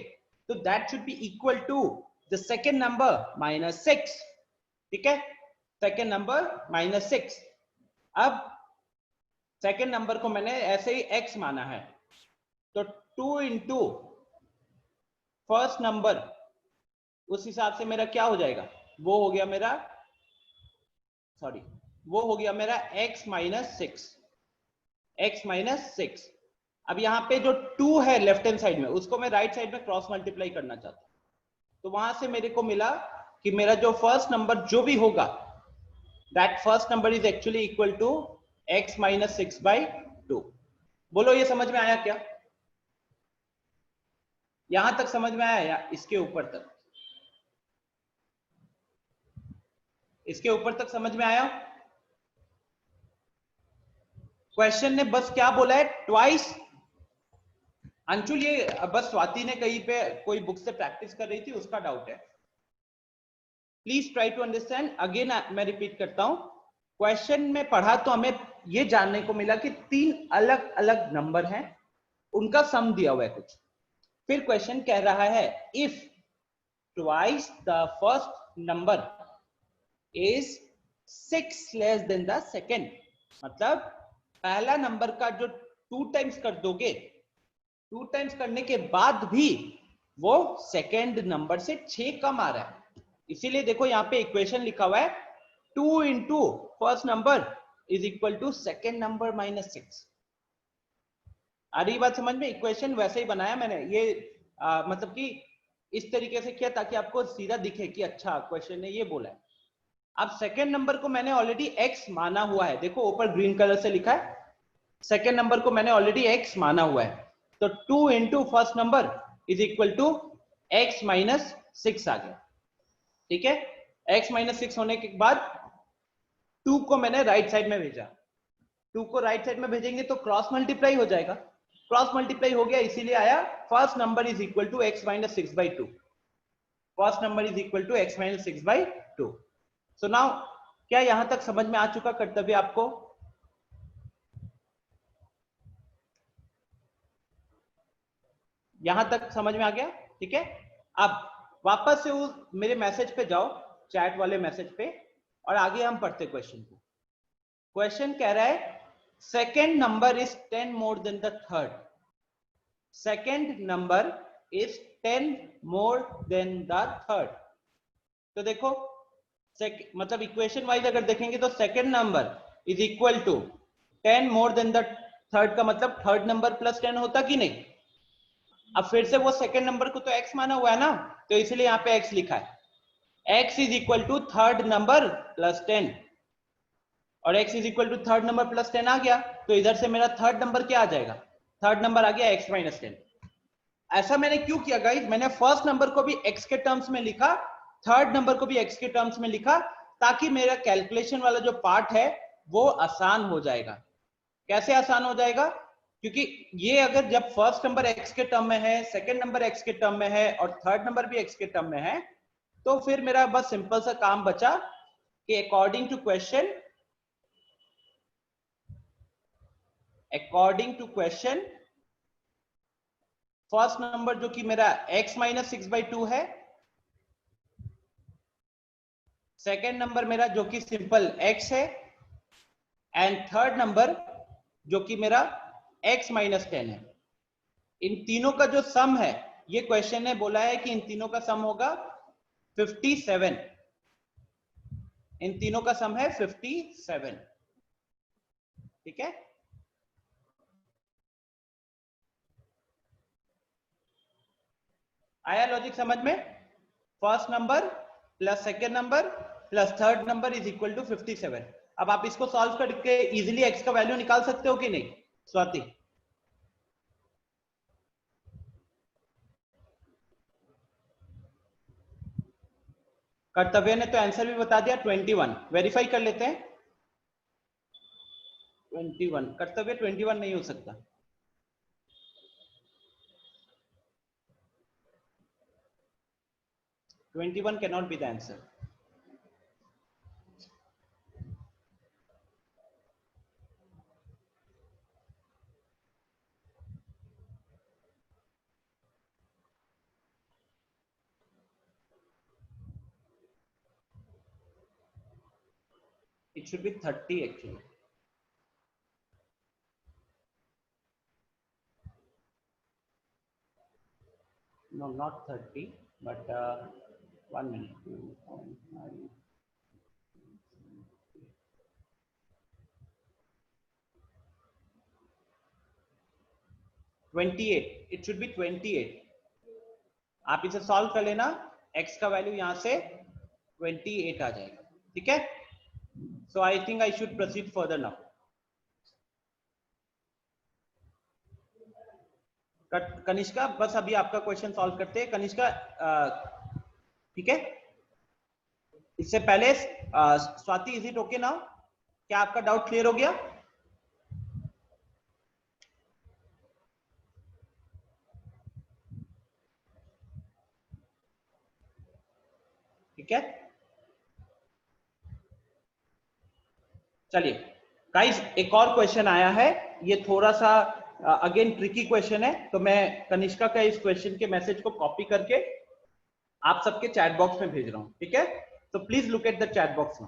Speaker 1: तो that should be equal to the second number -6, ठीक है? Second number -6। अब सेकेंड नंबर को मैंने ऐसे ही x माना है, तो 2 इंटू फर्स्ट नंबर, उस हिसाब से मेरा क्या हो जाएगा, वो हो गया मेरा, सॉरी, वो हो गया मेरा x -6। अब यहां पे जो 2 है लेफ्ट हैंड साइड में, उसको मैं राइट साइड में क्रॉस मल्टीप्लाई करना चाहता हूं। तो वहां से मेरे को मिला कि मेरा जो फर्स्ट नंबर जो भी होगा, that first number is actually equal to x -6/2। बोलो, ये समझ में आया क्या? यहां तक समझ में आया या इसके ऊपर तक? इसके ऊपर तक समझ में आया? क्वेश्चन ने बस क्या बोला है, ट्वाइस। अंशुल, ये बस स्वाति ने कहीं पे कोई बुक से प्रैक्टिस कर रही थी, उसका डाउट है। Please try to understand. Again मैं रिपीट करता हूं, क्वेश्चन में पढ़ा तो हमें ये जानने को मिला कि 3 अलग अलग नंबर हैं, उनका सम दिया हुआ है कुछ। फिर क्वेश्चन कह रहा है if twice the first number is 6 less than the second, मतलब पहला नंबर का जो 2 टाइम्स कर दोगे, 2 टाइम्स करने के बाद भी वो सेकेंड नंबर से 6 कम आ रहा है। इसीलिए देखो यहाँ पे इक्वेशन लिखा हुआ है 2 into first number is equal to second number minus 6। आ रही बात समझ में? इक्वेशन वैसे ही बनाया मैंने, ये मतलब कि इस तरीके से किया ताकि आपको सीधा दिखे कि अच्छा क्वेश्चन ने ये बोला है। अब सेकेंड नंबर को मैंने ऑलरेडी x माना हुआ है, देखो ऊपर ग्रीन कलर से लिखा है, सेकेंड नंबर को मैंने ऑलरेडी x माना हुआ है, तो 2 into first number is equal to x minus 6 आ गया। ठीक है, x माइनस 6 होने के बाद 2 को मैंने राइट साइड में भेजा, 2 को राइट साइड में भेजेंगे तो क्रॉस मल्टीप्लाई हो जाएगा, क्रॉस मल्टीप्लाई हो गया, इसीलिए आया first number is equal to x minus 6 by 2, first number is equal to x minus 6 by 2। So now क्या यहां तक समझ में आ चुका कर्तव्य आपको? यहां तक समझ में आ गया? ठीक है, अब वापस से उस मेरे मैसेज पे जाओ, चैट वाले मैसेज पे, और आगे हम पढ़ते क्वेश्चन को। क्वेश्चन कह रहा है second number is 10 more than the third, second number is 10 more than the third. तो देखो मतलब इक्वेशन वाइज अगर देखेंगे तो second number is equal to 10 more than the third का मतलब थर्ड नंबर प्लस 10 होता कि नहीं? अब फिर से वो सेकेंड नंबर को तो x माना हुआ है ना, तो इसलिए यहाँ पे x लिखा है, x is equal to third number plus 10, और x is equal to third number plus 10 आ गया, तो इधर से मेरा थर्ड नंबर क्या आ जाएगा? थर्ड नंबर आ गया x माइनस 10। ऐसा मैंने क्यों किया गाइस? मैंने फर्स्ट नंबर को भी x के टर्म्स में लिखा, थर्ड नंबर को भी x के टर्म्स में लिखा, ताकि मेरा कैलकुलेशन वाला जो पार्ट है वो आसान हो जाएगा। कैसे आसान हो जाएगा? क्योंकि ये अगर जब फर्स्ट नंबर x के टर्म में है, सेकंड नंबर x के टर्म में है, और थर्ड नंबर भी x के टर्म में है, तो फिर मेरा बस सिंपल सा काम बचा कि according to question first number जो कि मेरा x माइनस 6 बाई 2 है, सेकेंड नंबर मेरा जो कि सिंपल x है, एंड थर्ड नंबर जो कि मेरा x माइनस 10 है। इन तीनों का जो सम है, ये क्वेश्चन ने बोला है कि इन तीनों का सम होगा 57, इन तीनों का सम है 57। ठीक है, आया लॉजिक समझ में? First number plus second number plus third number is equal to 57। अब आप इसको सॉल्व करके इजीली x का वैल्यू निकाल सकते हो कि नहीं स्वाति? कर्तव्य ने तो आंसर भी बता दिया 21, वेरीफाई कर लेते हैं। 21 कर्तव्य 21 नहीं हो सकता। Twenty-one cannot be the answer. It should be 30 actually. No, not 30, but 1 minute. 28. It should be 28. आप इसे सॉल्व कर लेना, x का वैल्यू यहां से 28 आ जाएगा। ठीक है, so I think I should proceed further now. Kanishka, बस अभी आपका क्वेश्चन सॉल्व करते हैं। कनिष्का, ठीक है, इससे पहले Swati, is it okay now? क्या आपका डाउट क्लियर हो गया? ठीक है, चलिए गाइस एक और क्वेश्चन आया है, ये थोड़ा सा अगेन ट्रिकी क्वेश्चन है, तो मैं कनिष्का का इस क्वेश्चन के मैसेज को कॉपी करके आप सबके चैट बॉक्स में भेज रहा हूं, ठीक है? तो please look at the chat box में।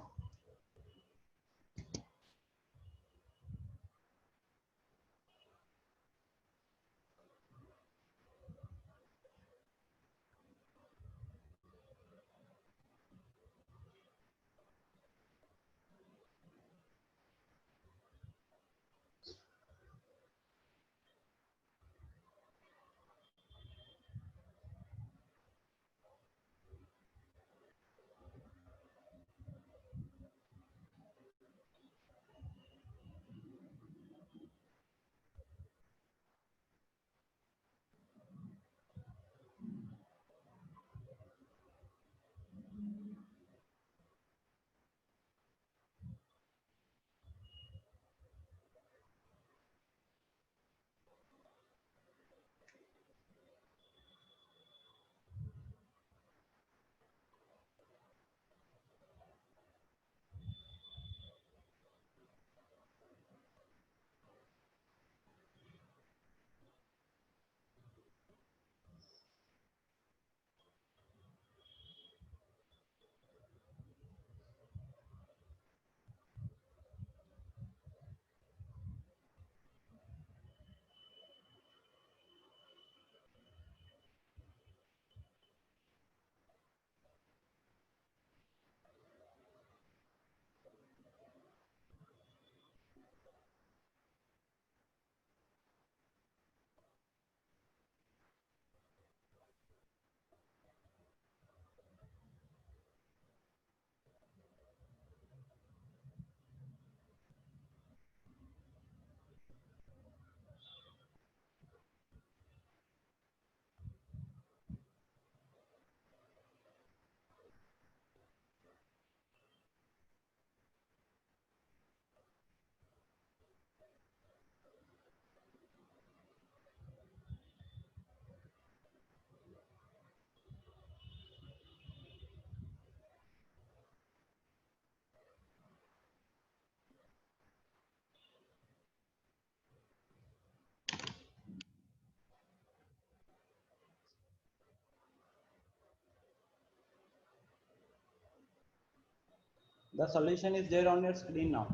Speaker 1: The solution is there on your screen now.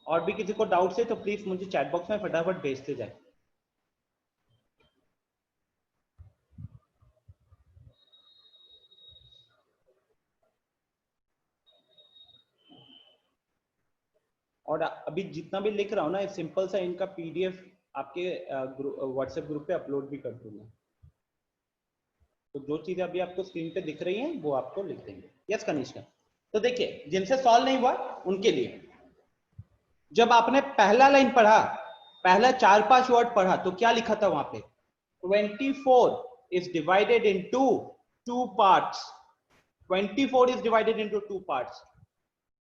Speaker 1: और भी किसी को डाउट है तो प्लीज मुझे चैट बॉक्स में फटाफट भेजते जाए। और अभी जितना भी लिख रहा हूँ ना, सिंपल सा इनका पीडीएफ आपके व्हाट्सएप ग्रुप पे अपलोड भी कर दूंगा। तो जो चीजें अभी आपको स्क्रीन पे दिख रही हैं वो आपको लिख देंगे। यस कनिष्का। तो देखिए जिनसे सॉल्व नहीं हुआ उनके लिए, जब आपने पहला लाइन पढ़ा, पहला 4-5 वर्ड पढ़ा, तो क्या लिखा था वहां पे? 24 is divided into 2 parts. 24 is divided into 2 parts.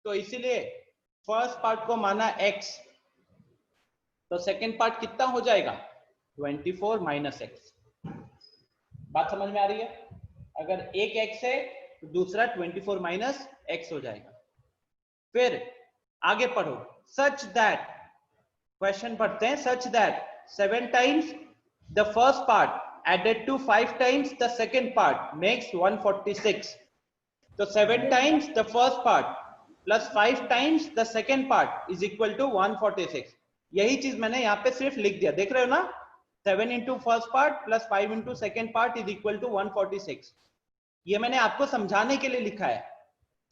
Speaker 1: तो इसीलिए फर्स्ट पार्ट को माना x, तो सेकेंड पार्ट कितना हो जाएगा? 24 माइनस x। बात समझ में आ रही है? अगर एक x है तो दूसरा 24 माइनस x हो जाएगा। फिर आगे पढ़ो, सच दैट, क्वेश्चन पढ़ते हैं, such that 7 times the first part added to 5 times the second part makes 146. तो 7 times the first part plus 5 times the second part is equal to 146. यही चीज मैंने यहाँ पे सिर्फ लिख दिया, देख रहे हो ना? 7 into first part plus 5 into second part is equal to 146. ये मैंने आपको समझाने के लिए लिखा है,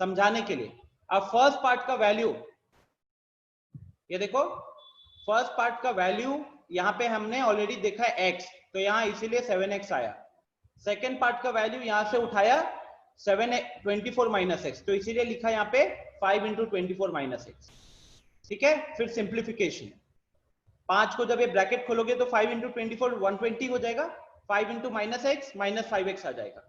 Speaker 1: समझाने के लिए। अब फर्स्ट पार्ट का वैल्यू, ये देखो, फर्स्ट पार्ट का वैल्यू यहाँ पे हमने ऑलरेडी देखा है x, तो यहाँ इसीलिए 7x आया। सेकेंड पार्ट का वैल्यू यहाँ से उठाया 24 माइनस एक्स, तो इसीलिए लिखा यहाँ पे 5 इंटू 24 माइनस एक्स। ठीक है, फिर सिंप्लीफिकेशन, 5 को जब ये ब्रैकेट खोलोगे तो 5 इंटू 24 120 हो जाएगा, 5 into minus x minus 5x आ जाएगा।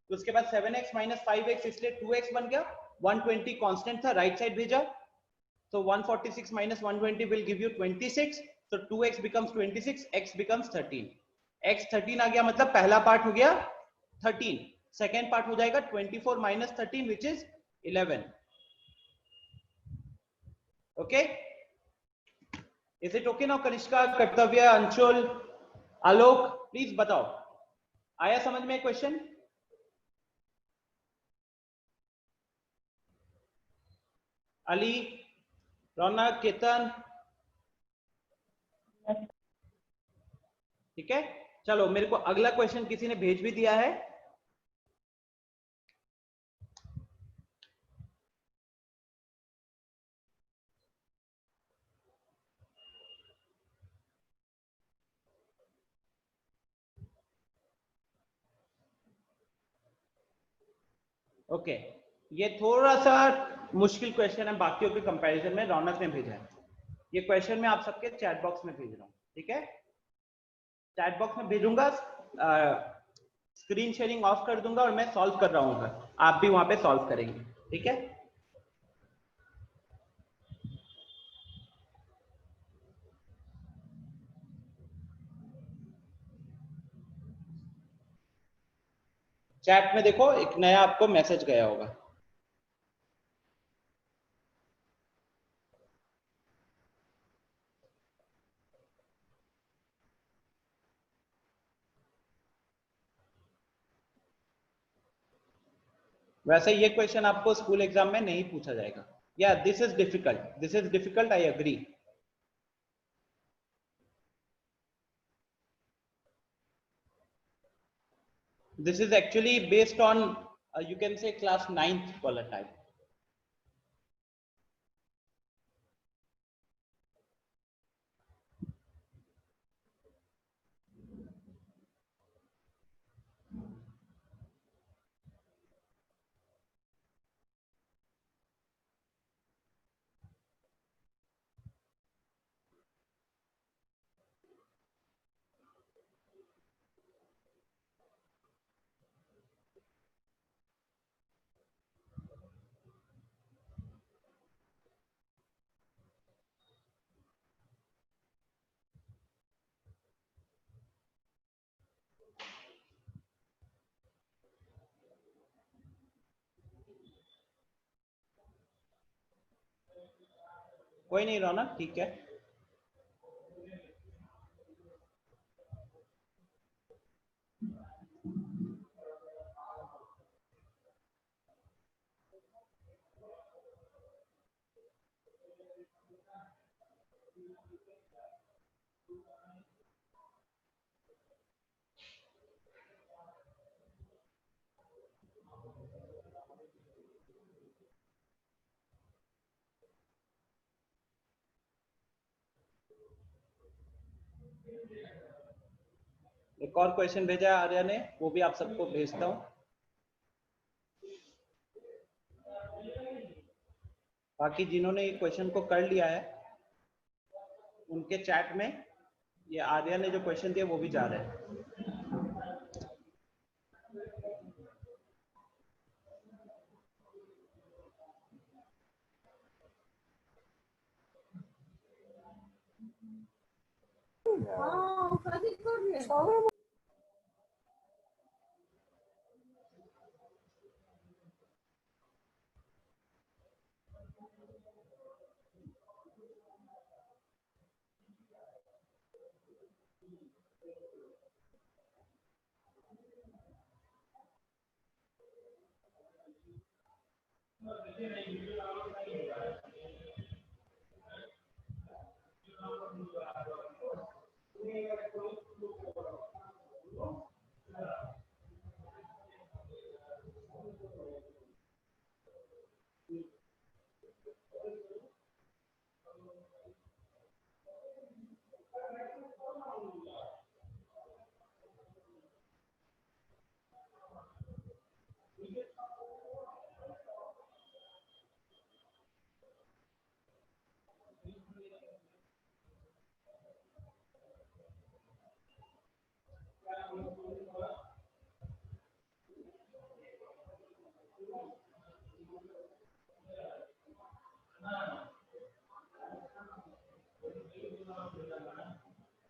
Speaker 1: तो उसके बाद 7x माइनस 5x, इसलिए 2x बन गया, 120 कांस्टेंट था, राइट साइड भेजा, so 146 minus 120 will give you 26, so 2x becomes 26, x becomes 13. x 13 आ गया, मतलब पहला पार्ट हो गया 13, सेकेंड पार्ट हो जाएगा 24 minus 13 which is 11. Okay, is it okay now? Kanishka, कर्तव्य, अंशुल, आलोक, प्लीज बताओ, आया समझ में क्वेश्चन? अली, रौनक, केतन, ठीक है. चलो, मेरे को अगला क्वेश्चन किसी ने भेज भी दिया है. ओके, ये थोड़ा सा मुश्किल क्वेश्चन है बाकियों के कंपैरिजन में. रौनक ने भेजा है ये क्वेश्चन, मैं आप सबके चैट बॉक्स में भेज रहा हूँ. ठीक है, चैट बॉक्स में भेजूंगा, स्क्रीन शेयरिंग ऑफ कर दूंगा और मैं सॉल्व कर रहा हूँ, आप भी वहां पे सॉल्व करेंगे. ठीक है, चैट में देखो एक नया आपको मैसेज गया होगा. वैसे ये क्वेश्चन आपको स्कूल एग्जाम में नहीं पूछा जाएगा. Yeah this is difficult, this is difficult, I agree. This is actually based on you can say class 9th वाला type. कोई नहीं रौनक, ठीक है. एक और क्वेश्चन भेजा है आर्या ने, वो भी आप सबको भेजता हूँ. बाकी जिन्होंने ये क्वेश्चन को कर लिया है उनके चैट में ये आर्या ने जो क्वेश्चन दिया वो भी जा रहे हैं.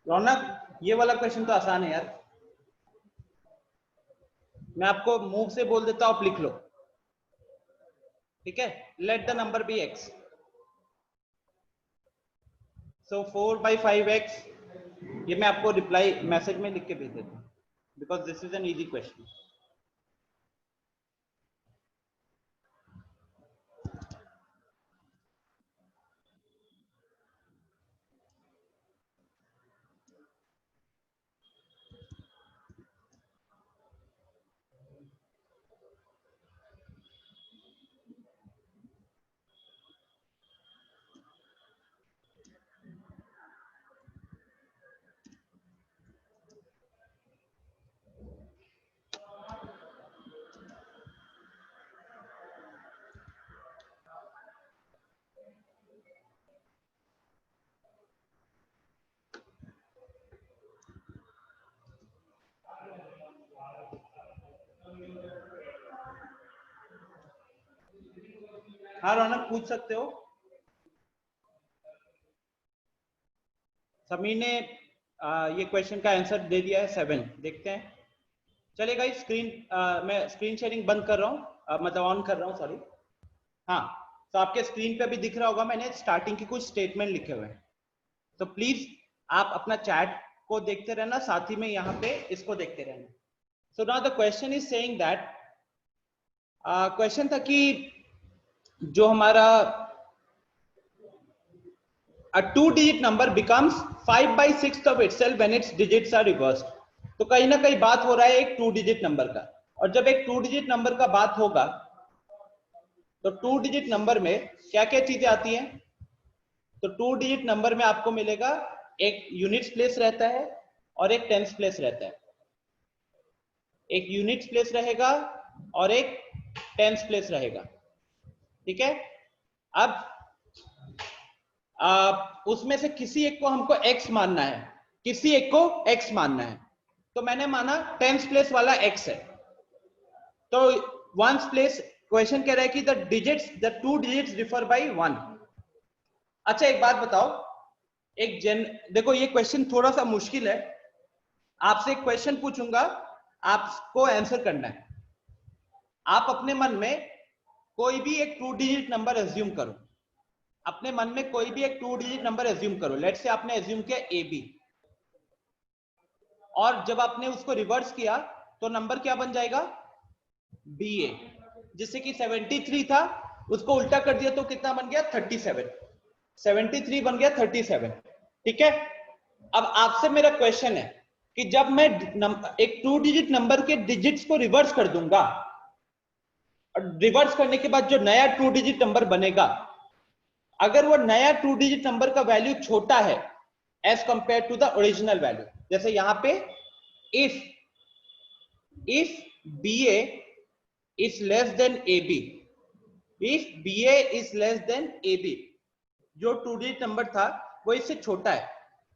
Speaker 1: रौनक, ये वाला क्वेश्चन तो आसान है यार, मैं आपको मूव से बोल देता हूं, आप लिख लो, ठीक है। Let the number be x, so 4/5x, ये मैं आपको रिप्लाई मैसेज में लिख के भेज देता हूं, because this is an easy question. हाँ रौनक, पूछ सकते हो। समीर ने ये क्वेश्चन का आंसर दे दिया है 7, देखते हैं। चलेगा, स्क्रीन मैं स्क्रीन शेयरिंग बंद कर रहा हूँ, मतलब ऑन कर रहा हूँ, सॉरी। हाँ, तो आपके स्क्रीन पे भी दिख रहा होगा, मैंने स्टार्टिंग के कुछ स्टेटमेंट लिखे हुए हैं, तो प्लीज आप अपना चैट को देखते रहना, साथ ही में यहाँ पे इसको देखते रहना। So now the question is saying that, question था कि जो हमारा a 2-digit number becomes 5/6 of itself when its digits are reversed। तो कहीं ना कहीं बात हो रहा है एक 2 डिजिट नंबर का, और जब एक 2 डिजिट नंबर का बात होगा तो 2 डिजिट नंबर में क्या क्या चीजें आती हैं। तो 2 डिजिट नंबर में आपको मिलेगा एक यूनिट्स प्लेस रहता है और एक टेंस प्लेस रहता है, एक यूनिट्स प्लेस रहेगा और एक टेंस प्लेस रहेगा, ठीक है। अब उसमें से किसी एक को हमको x मानना है, किसी एक को x मानना है, तो मैंने माना टेंस प्लेस वाला x है, तो वंस प्लेस क्वेश्चन कह रहा है कि the digits, the 2 digits differ by 1। अच्छा एक बात बताओ, देखो ये क्वेश्चन थोड़ा सा मुश्किल है, आपसे एक क्वेश्चन पूछूंगा, आपको आंसर करना है। आप अपने मन में कोई भी एक 2 डिजिट नंबर एज्यूम करो, अपने मन में कोई भी एक 2 डिजिट नंबर एज्यूम करो। लेट्स से आपने एज्यूम किया AB, और जब आपने उसको रिवर्स किया तो नंबर क्या बन जाएगा, BA। जिससे कि 73 था, उसको उल्टा कर दिया तो कितना बन गया, 37। 73 बन गया 37, ठीक है। अब आपसे मेरा क्वेश्चन है कि जब मैं एक 2 डिजिट नंबर के डिजिट्स को रिवर्स कर दूंगा, और रिवर्स करने के बाद जो नया 2 डिजिट नंबर बनेगा, अगर वो नया 2 डिजिट नंबर का वैल्यू छोटा है as compare to the original value, जैसे यहां पे if BA is less than AB, if BA is less than AB, जो 2 डिजिट नंबर था वो इससे छोटा है,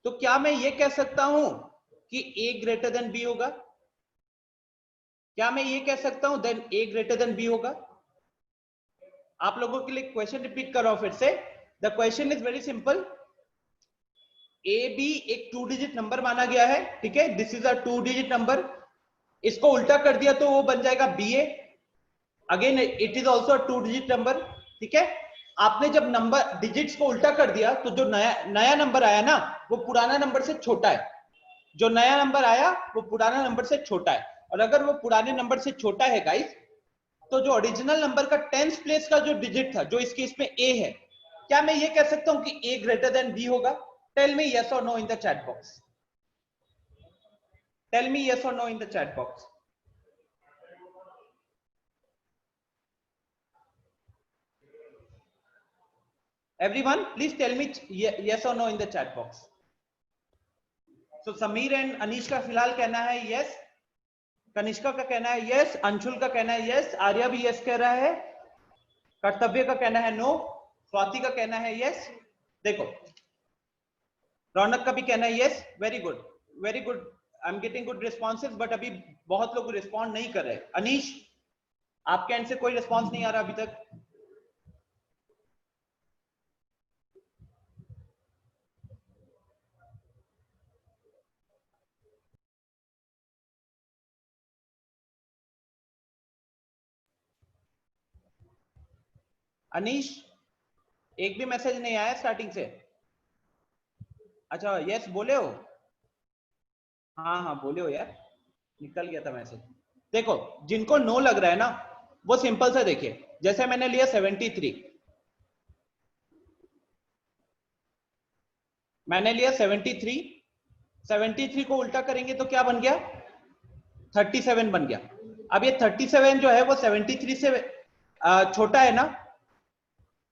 Speaker 1: तो क्या मैं ये कह सकता हूं कि A ग्रेटर देन B होगा? क्या मैं ये कह सकता हूं then A greater than B होगा? आप लोगों के लिए क्वेश्चन रिपीट कर रहा हूं फिर से। The question is very simple, AB एक 2 डिजिट नंबर माना गया है, ठीक है, this is a 2 digit number, इसको उल्टा कर दिया तो वो बन जाएगा BA, again it is also 2 digit number, ठीक है। आपने जब नंबर डिजिट्स को उल्टा कर दिया तो जो नया नंबर आया ना, वो पुराना नंबर से छोटा है, जो नया नंबर आया वो पुराना नंबर से छोटा है, और अगर वो पुराने नंबर से छोटा है गाइस, तो जो ओरिजिनल नंबर का 10th प्लेस का जो डिजिट था, जो इस केस में A है, क्या मैं ये कह सकता हूं कि A ग्रेटर देन B होगा? टेल मी यस और no in the chat box, tell me yes और no in the chat box. Everyone, please tell me yes or no in the chat box. So Sameer and Anish का फिलहाल कहना है yes, Kanishka का कहना है yes, Anshul का कहना है yes, आर्या भी yes कह रहा है, कर्तव्य का कहना है no, स्वाति का कहना है yes। देखो रौनक का भी कहना है yes, very good very good, I am getting good responses, but अभी बहुत लोग रिस्पॉन्ड नहीं कर रहे। अनीश, आपके एंड से कोई रिस्पॉन्स नहीं आ रहा अभी तक। अनीश, एक भी मैसेज नहीं आया स्टार्टिंग से? अच्छा यस बोले हो? हाँ हाँ बोले हो यार, निकल गया था मैसेज। देखो जिनको नो लग रहा है ना वो सिंपल सा देखिए, जैसे मैंने लिया 73, मैंने लिया 73 को उल्टा करेंगे तो क्या बन गया? 37 बन गया। अब ये 37 जो है वो 73 से छोटा है ना,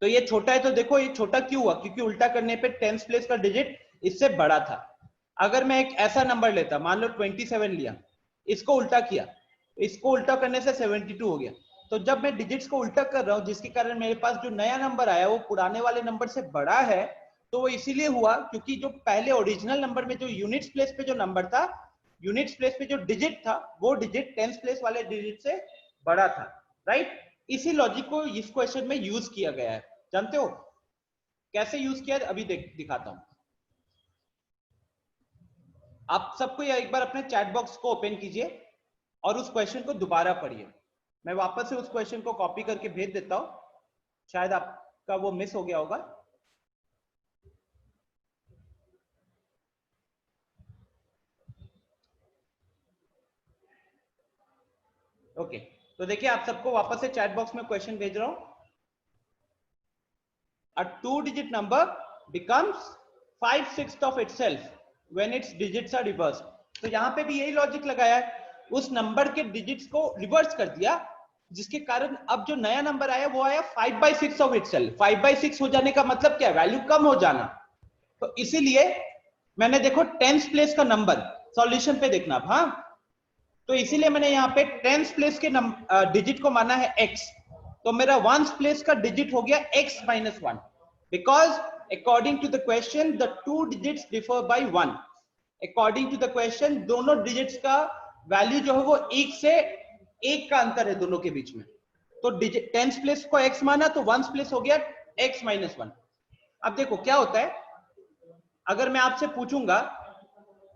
Speaker 1: तो ये छोटा है तो देखो ये छोटा क्यों हुआ, क्योंकि उल्टा करने पे 10th प्लेस का डिजिट इससे बड़ा था। अगर मैं एक ऐसा नंबर लेता, मान लो 27 लिया, इसको उल्टा किया, इसको उल्टा करने से 72 हो गया, तो जब मैं डिजिट्स को उल्टा कर रहा हूं जिसके कारण मेरे पास जो नया नंबर आया वो पुराने वाले नंबर से बड़ा है, तो वो इसीलिए हुआ क्योंकि जो पहले ओरिजिनल नंबर में जो यूनिट्स प्लेस पे जो नंबर था, यूनिट्स प्लेस पे जो डिजिट था वो डिजिट 10th प्लेस वाले डिजिट से बड़ा था, राइट? इसी लॉजिक को इस क्वेश्चन में यूज किया गया है। जानते हो कैसे यूज किया है? अभी दिखाता हूं। आप सबको एक बार अपने चैट बॉक्स को ओपन कीजिए और उस क्वेश्चन को दोबारा पढ़िए। मैं वापस से उस क्वेश्चन को कॉपी करके भेज देता हूं, शायद आपका वो मिस हो गया होगा। ओके, तो देखिए आप सबको वापस से चैट बॉक्स में क्वेश्चन भेज रहा हूं। A two-digit number becomes 5/6 of itself when its digits are reversed. तो यहां पे भी यही लॉजिक लगाया है, उस नंबर के डिजिट्स को रिवर्स कर दिया, जिसके कारण अब जो नया नंबर आया वो आया 5/6 of itself। 5/6 हो जाने का मतलब क्या है? वैल्यू कम हो जाना। तो इसीलिए मैंने देखो 10th प्लेस का नंबर सॉल्यूशन पे देखना, हाँ, तो इसीलिए मैंने यहाँ पे 10th प्लेस के डिजिट को माना है x, तो मेरा 1st प्लेस का डिजिट हो गया x - 1, because according to the question the two digits differ by 1। According to the question दोनों डिजिट्स का वैल्यू जो है वो 1 से 1 का अंतर है दोनों के बीच में, तो डिजिट 10th प्लेस को x माना तो 1st प्लेस हो गया x - 1। अब देखो क्या होता है, अगर मैं आपसे पूछूंगा,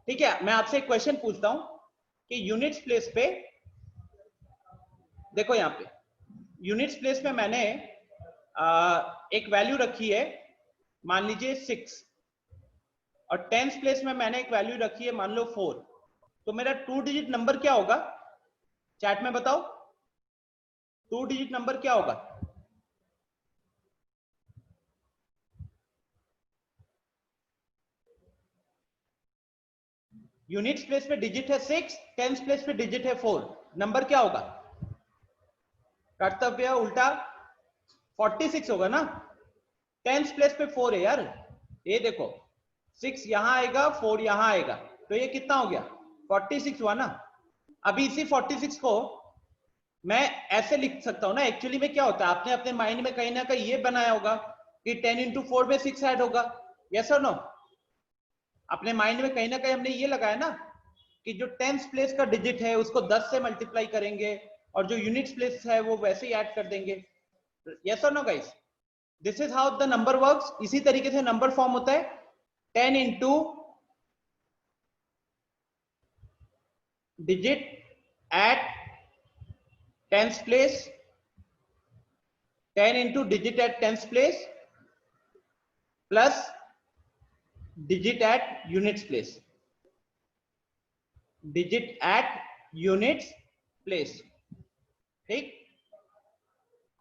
Speaker 1: ठीक है, मैं आपसे एक क्वेश्चन पूछता हूं कि यूनिट्स प्लेस पे, देखो यहां पे यूनिट्स प्लेस में मैंने एक वैल्यू रखी है, मान लीजिए 6, और 10th प्लेस में मैंने एक वैल्यू रखी है मान लो 4, तो मेरा 2 डिजिट नंबर क्या होगा? चैट में बताओ 2 डिजिट नंबर क्या होगा? यूनिट्स प्लेस पे डिजिट है 6, 10th प्लेस पे डिजिट है 4, नंबर क्या होगा? कर्तव्य उल्टा 46 होगा ना। 10th प्लेस पे 4 है यार, ये देखो 6 यहां आएगा 4 यहां आएगा, तो ये कितना हो गया? 46 हुआ ना। अभी इसी 46 को मैं ऐसे लिख सकता हूं ना, एक्चुअली में क्या होता है, आपने अपने माइंड में कहीं ना कहीं ये बनाया होगा कि 10 × 4 में 6 ऐड होगा, यस और नो? अपने माइंड में कहीं ना कहीं हमने ये लगाया ना कि जो 10th प्लेस का डिजिट है उसको 10 से मल्टीप्लाई करेंगे और जो यूनिट्स प्लेस है वो वैसे ही ऐड कर देंगे, यस और no guys? This is how the number works. इसी तरीके से नंबर फॉर्म होता है 10 × digit at 10th place, 10 × digit at 10th place plus digit at units place, digit at units place, ठीक?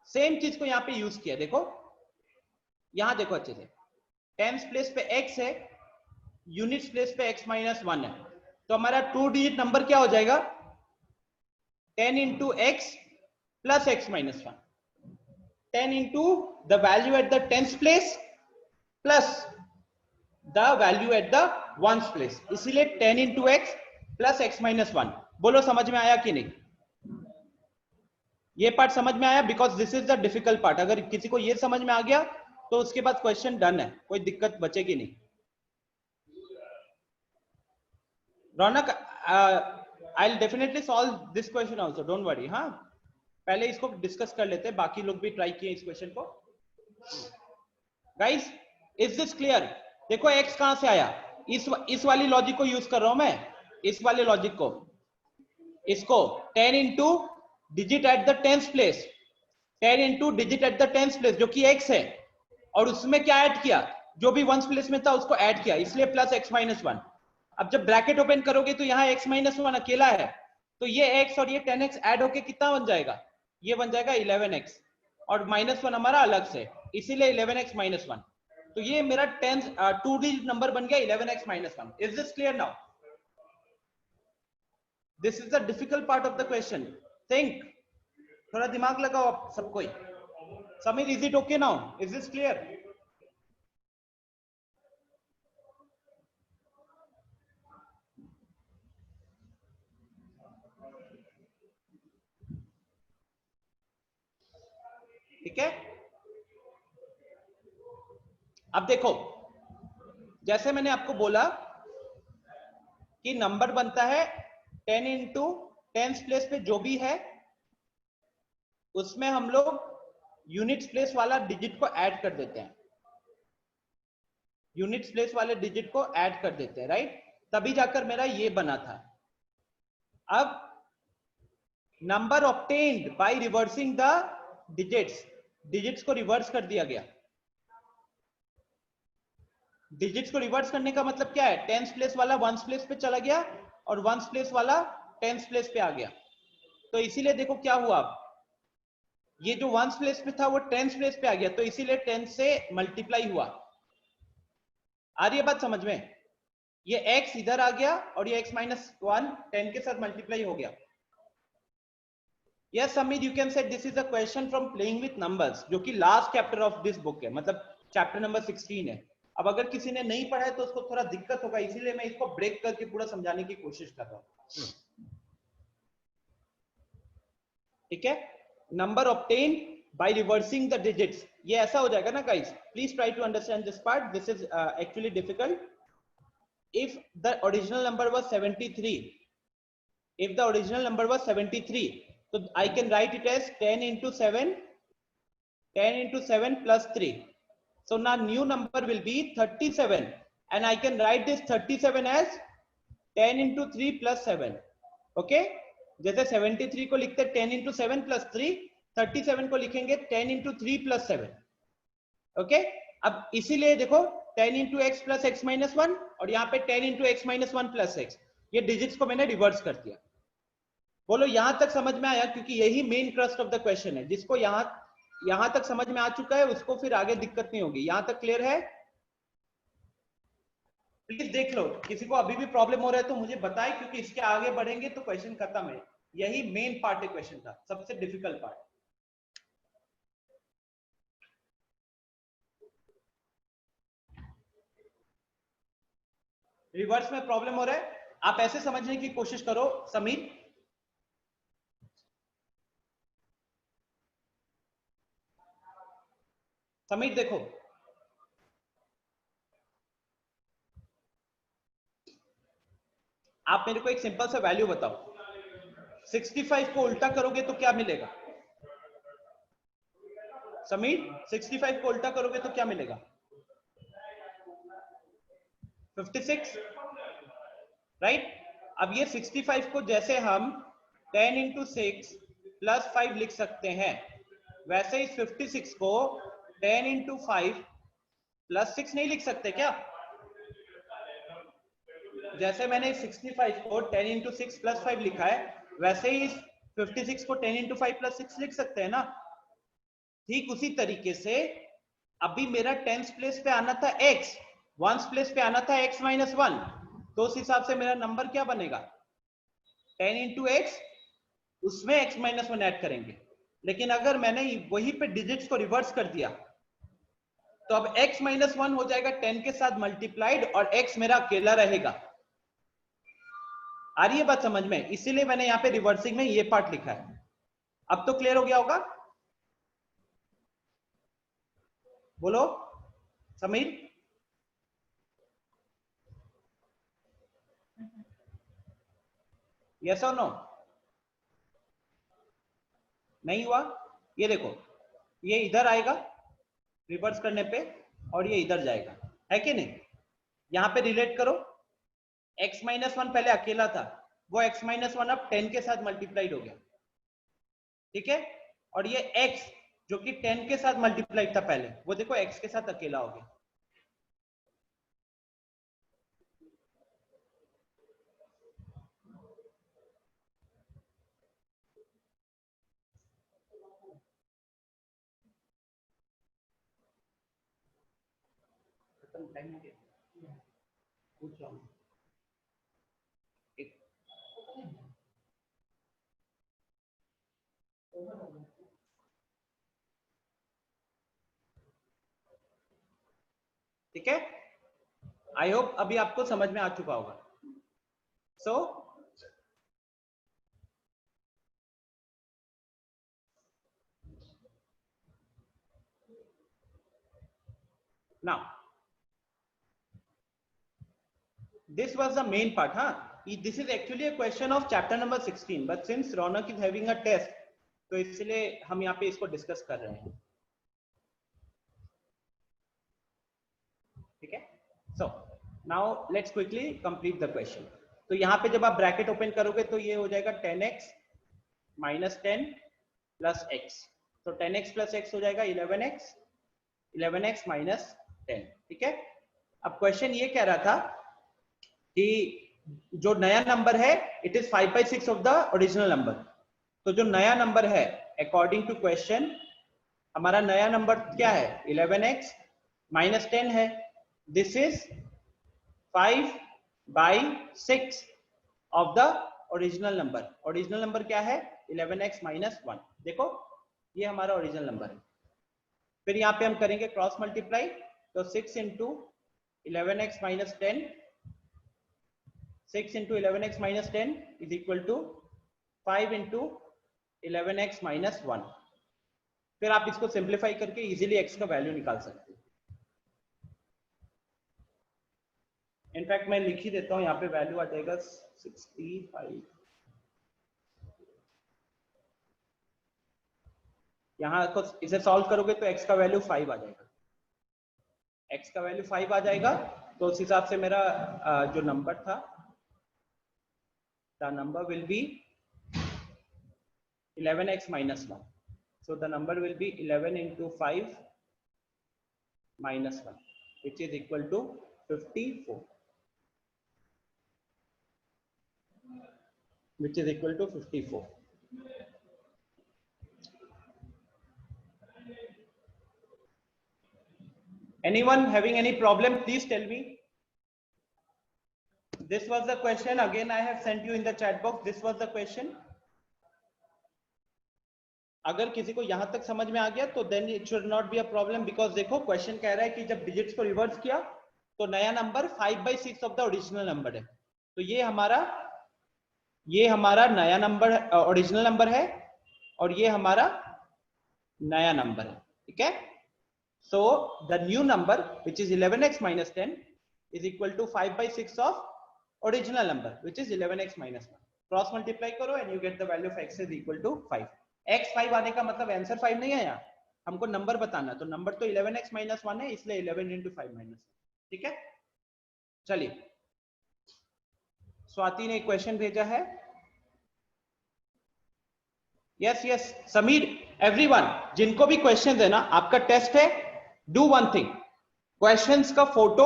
Speaker 1: सेम चीज को यहां पे यूज किया, देखो यहां देखो अच्छे से, 10th प्लेस पे x है, यूनिट्स प्लेस पे x - 1 है, तो हमारा 2 डिजिट नंबर क्या हो जाएगा? 10 × x plus x - 1, 10 × the value at the 10th place plus the value at the 1st place, इसीलिए 10 × x प्लस x - 1। बोलो समझ में आया कि नहीं? ये पार्ट समझ में आया? Because this is the difficult part. अगर किसी को ये समझ में आ गया तो उसके बाद क्वेश्चन डन है, कोई दिक्कत बचेगी नहीं। Raunak, I will definitely solve this question also, don't worry. हाँ, पहले इसको डिस्कस कर लेते हैं, बाकी लोग भी ट्राई किए इस क्वेश्चन को। Guys, is this clear? देखो x कहां से आया, इस वाली लॉजिक को यूज कर रहा हूं मैं, इस वाले लॉजिक को, इसको 10 × digit at the 10th place, 10 into digit at the tens place जो कि x है, और उसमें क्या ऐड किया, जो भी वंस प्लेस में था उसको ऐड किया, इसलिए प्लस x माइनस 1। अब जब ब्रैकेट ओपन करोगे तो यहाँ x माइनस 1 अकेला है, तो ये x और ये 10x ऐड होके कितना बन जाएगा, ये बन जाएगा 11x, और माइनस 1 हमारा अलग से, इसीलिए 11x माइनस 1। तो ये मेरा 2 डिजिट नंबर बन गया 11x minus 1। Is this clear now? This is the difficult part of the question. Think, थोड़ा दिमाग लगाओ आप सबको। Sameer, is it okay now? Is this clear? ठीक है। अब देखो, जैसे मैंने आपको बोला कि नंबर बनता है 10 इंटू टेंस प्लेस पे जो भी है उसमें हम लोग यूनिट्स प्लेस वाला डिजिट को ऐड कर देते हैं, यूनिट्स प्लेस वाले डिजिट को ऐड कर देते हैं, राइट? तभी जाकर मेरा ये बना था। अब number obtained by reversing the digits, digits को रिवर्स कर दिया गया। डिजिट्स को रिवर्स करने का मतलब क्या है, टेंस प्लेस वाला वंस प्लेस पे चला गया और वंस प्लेस वाला टेंस प्लेस पे आ गया। तो इसीलिए देखो क्या हुआ, अब ये जो वंस प्लेस पे था वो टेंस प्लेस पे आ गया, तो इसीलिए 10 से मल्टीप्लाई हुआ। आ रही है बात समझ में? ये x इधर आ गया और ये x माइनस 1 10 के साथ मल्टीप्लाई हो गया। Yes Sameer, you can say this is a question from playing with numbers, जो कि last chapter of this book है, मतलब चैप्टर नंबर 16 है। अब अगर किसी ने नहीं पढ़ा है तो उसको थोड़ा दिक्कत होगा, इसीलिए मैं इसको ब्रेक करके पूरा समझाने की कोशिश कर रहा हूं। ठीक है, number obtain by reversing the digits, ये ऐसा हो जाएगा ना guys, please try to understand this part, this is actually difficult. if the original number was 73, if the original number was 73, so I can write it as 10 into 7, 10 into 7 plus 3. So now new number will be 37, and I can write this 37 as 10 into 3 plus 7. Okay, जैसे 73 को लिखते 10 into 7 plus 3, 37 को लिखेंगे 10 into 3 plus 7. Okay, अब इसीलिए देखो 10 into x plus x minus 1 और यहाँ पे 10 into x minus 1 plus x, ये डिजिट्स को मैंने रिवर्स कर दिया। बोलो यहां तक समझ में आया? क्योंकि यही main crust of the question है, जिसको यहां तक समझ में आ चुका है उसको फिर आगे दिक्कत नहीं होगी। यहां तक क्लियर है? प्लीज देख लो, किसी को अभी भी प्रॉब्लम हो रहा है तो मुझे बताए, क्योंकि इसके आगे बढ़ेंगे तो क्वेश्चन खत्म है। यही मेन पार्ट है क्वेश्चन का, सबसे डिफिकल्ट पार्ट। रिवर्स में प्रॉब्लम हो रहा है, आप ऐसे समझने की कोशिश करो समीर, समीर देखो, आप मेरे को एक सिंपल सा वैल्यू बताओ, 65 को उल्टा करोगे तो क्या मिलेगा? समीर, 65 को उल्टा करोगे तो क्या मिलेगा? 56, राइट? अब ये 65 को जैसे हम 10 इंटू 6 प्लस 5 लिख सकते हैं, वैसे इस 56 को 10 इंटू 5 प्लस 6 नहीं लिख सकते क्या? जैसे मैंने 65 को 10 इंटू 6 प्लस 5 लिखा है, वैसे ही 56 को 10 इंटू 5 प्लस 6 लिख सकते हैं ना? ठीक उसी तरीके से अभी मेरा टेंस प्लेस पे आना था x, वंस प्लेस पे आना था x माइनस 1, तो उस हिसाब से मेरा नंबर क्या बनेगा? 10 इंटू एक्स, उसमें x माइनस 1 ऐड करेंगे। लेकिन अगर मैंने वही पे डिजिट्स को रिवर्स कर दिया तो अब x माइनस 1 हो जाएगा 10 के साथ मल्टीप्लाइड और x मेरा अकेला रहेगा। आ रही है बात समझ में? इसीलिए मैंने यहाँ पे रिवर्सिंग में ये पार्ट लिखा है। अब तो क्लियर हो गया होगा? बोलो समीर। यस और नो? नहीं हुआ? ये देखो, ये इधर आएगा रिवर्स करने पे और ये इधर जाएगा, है कि नहीं? यहां पे रिलेट करो, x माइनस 1 पहले अकेला था, वो x माइनस 1 अब 10 के साथ मल्टीप्लाइड हो गया, ठीक है? और ये x जो कि 10 के साथ मल्टीप्लाई था पहले, वो देखो x के साथ अकेला हो गया। ठीक है, आई होप अभी आपको समझ में आ चुका होगा। सो now this was the main part. This is actually a question of chapter number 16, but since Ronak is having a test, तो इसलिए हम यहाँ पे इसको डिस्कस कर रहे हैं। ठीक है, so now let's quickly complete the question. तो यहाँ पे जब आप ब्रैकेट ओपन करोगे तो ये हो जाएगा 10x माइनस 10 प्लस x, तो 10x प्लस x हो जाएगा 11x माइनस 10। ठीक है, अब क्वेश्चन ये कह रहा था कि जो नया नंबर है it is 5/6 of the original number. तो जो नया नंबर है अकॉर्डिंग टू क्वेश्चन, हमारा नया नंबर क्या है 11x माइनस 10 है। This is 5/6 of the original number. Original number क्या है 11x माइनस 1। देखो ये हमारा ओरिजिनल नंबर है। फिर यहाँ पे हम करेंगे क्रॉस मल्टीप्लाई, तो 6 into 11x minus 10, 6 into 11x minus 10 is equal to 5 into 11x minus 1। फिर आप इसको सिंप्लीफाई करके इजीली x का वैल्यू निकाल सकते हो। इनफैक्ट मैं लिख ही देता हूं, यहाँ पे वैल्यू आ जाएगा 65। यहाँ तो इसे सॉल्व करोगे तो x का वैल्यू 5 आ जाएगा। x का वैल्यू 5 आ जाएगा, तो उस हिसाब से मेरा जो नंबर था, the number will be 11x minus 1. So the number will be 11 into 5 minus 1, which is equal to 54. Which is equal to 54. Anyone having any problem, please tell me. This was the question. Again, I have sent you in the chat box. This was the question. अगर किसी को यहां तक समझ में आ गया तो then it should not be a problem, because देखो क्वेश्चन कह रहा है कि जब डिजिट्स को रिवर्स किया तो नया number 5/6 of the original number है। तो ये हमारा नया नंबर ओरिजिनल नंबर है और ये हमारा नया नंबर है। ठीक है, so the new number which is 11x minus 10 is equal to 5/6 of original number which is 11x minus 1। Cross multiply करो and you get the value of x is equal to 5। x 5 आने का मतलब answer 5 नहीं है, यहाँ हमको number बताना, तो नंबर तो 11x माइनस 1 है, इसलिए 11 into 5 माइनस। ठीक है, चलिए स्वाति ने एक क्वेश्चन भेजा है। यस समीर, एवरीवन जिनको भी क्वेश्चन है ना, आपका टेस्ट है, डू वन थिंग, क्वेश्चंस का फोटो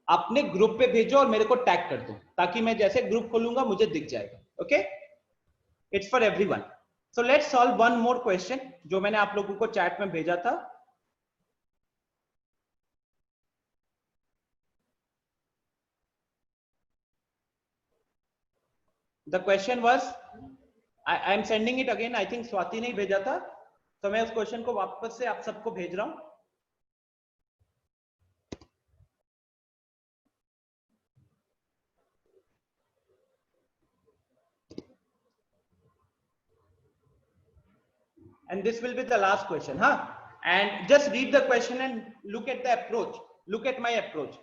Speaker 1: अपने ग्रुप पे भेजो और मेरे को टैग कर दो, ताकि मैं जैसे ग्रुप खोलूंगा मुझे दिख जाएगा। Okay, it's for everyone. So let's solve one more question जो मैंने आप लोगों को चैट में भेजा था। The question was, I am sending it again. I think Swati ने भेजा था, तो मैं उस क्वेश्चन को वापस से आप सबको भेज रहा हूं। And this will be the last question, and just read the question and look at the approach, look at my approach.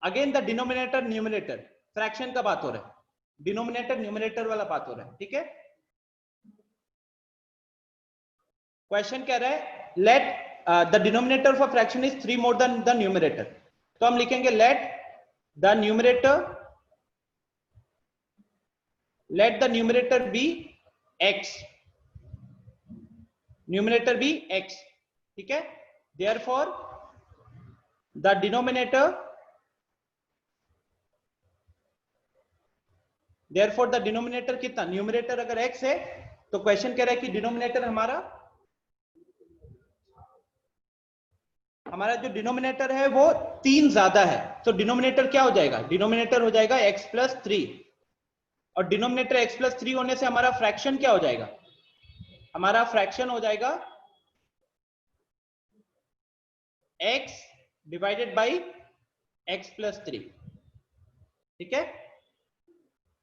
Speaker 1: Again the denominator numerator fraction का बात हो रहा है, denominator numerator वाला बात हो रहा है। ठीक है, क्वेश्चन कह रहा है let the denominator of a fraction is 3 more than the numerator, तो हम लिखेंगे let the numerator be x, numerator भी x, ठीक है। देयरफॉर द डिनोमिनेटर कितना, न्यूमरेटर अगर x है तो क्वेश्चन कह रहा है कि डिनोमिनेटर हमारा जो डिनोमिनेटर है वो 3 ज्यादा है, तो डिनोमिनेटर क्या हो जाएगा, डिनोमिनेटर हो जाएगा x+3, और डिनोमिनेटर x+3 होने से हमारा फ्रैक्शन क्या हो जाएगा, हमारा फ्रैक्शन हो जाएगा x डिवाइडेड बाई x+3, ठीक है,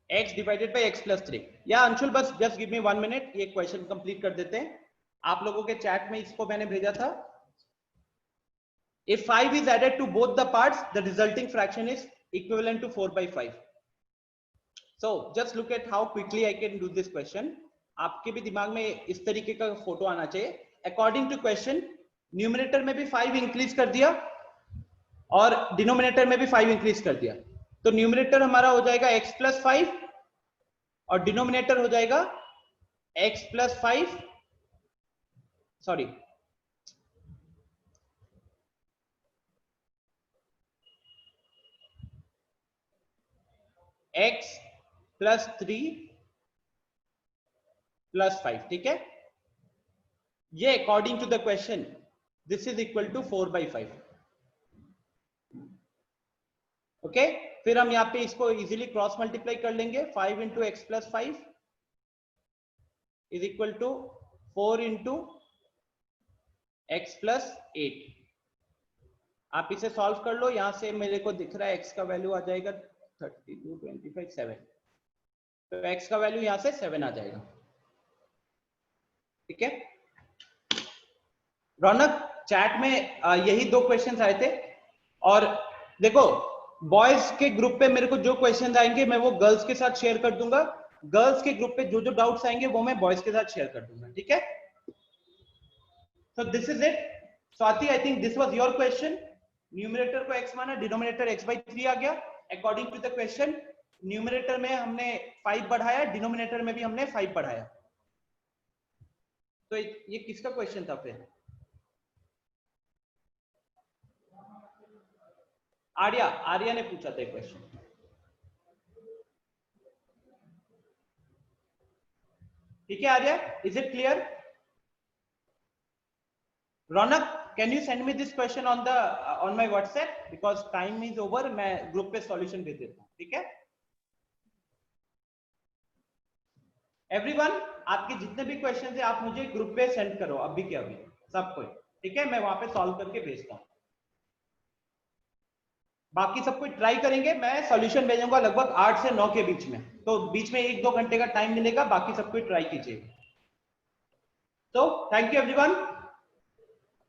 Speaker 1: x डिवाइडेड बाई x+3। या अंशुल बस जस्ट गिव मी 1 मिनट, ये क्वेश्चन कंप्लीट कर देते हैं। आप लोगों के चैट में इसको मैंने भेजा था। If 5 is added to both the parts, the resulting fraction is equivalent to 4/5. So just look at how quickly I can do this question. आपके भी दिमाग में इस तरीके का फोटो आना चाहिए। According to question, न्यूमरेटर में भी 5 इंक्रीज कर दिया और डिनोमिनेटर में भी 5 इंक्रीज कर दिया, तो न्यूमरेटर हमारा हो जाएगा x+5 और डिनोमिनेटर हो जाएगा x+5, सॉरी x+3 + 5, ठीक है। ये according to the question this is equal to 4/5, okay. फिर हम यहाँ पे इसको इजीली क्रॉस मल्टीप्लाई कर लेंगे। 5 × x+5 is equal to 4 × x+8। आप इसे सॉल्व कर लो। यहां से मेरे को दिख रहा है x का वैल्यू आ जाएगा 32, 25, 7, तो x का वैल्यू यहां से 7 आ जाएगा, ठीक है। रौनक, चैट में यही 2 क्वेश्चंस आए थे, और देखो बॉयज के ग्रुप पे मेरे को जो क्वेश्चंस आएंगे मैं वो गर्ल्स के साथ शेयर कर दूंगा, गर्ल्स के ग्रुप पे जो जो डाउट्स आएंगे वो मैं बॉयज के साथ शेयर कर दूंगा, ठीक है। So this is it. Swati, I think this was your question. Numerator को x माना, डिनोमिनेटर x/3 आ गया। According to the question numerator में हमने 5 बढ़ाया, डिनोमिनेटर में भी हमने 5 बढ़ाया। तो ये किसका क्वेश्चन था फिर? आर्या ने पूछा था क्वेश्चन, ठीक है। Arya, is it clear? Raunak, can you send me this question on my WhatsApp, because time is over, मैं ग्रुप पे सॉल्यूशन भेज देता हूँ, ठीक है। एवरीवन, आपके जितने भी क्वेश्चन है आप मुझे ग्रुप पे सेंड करो अभी के अभी, सबको, ठीक है। मैं वहां पे सॉल्व करके भेजता हूँ। बाकी सब कोई ट्राई करेंगे, मैं सॉल्यूशन भेजूंगा लगभग 8 से 9 के बीच में, तो बीच में 1-2 घंटे का टाइम मिलेगा, बाकी सब कोई ट्राई कीजिएगा। तो thank you everyone.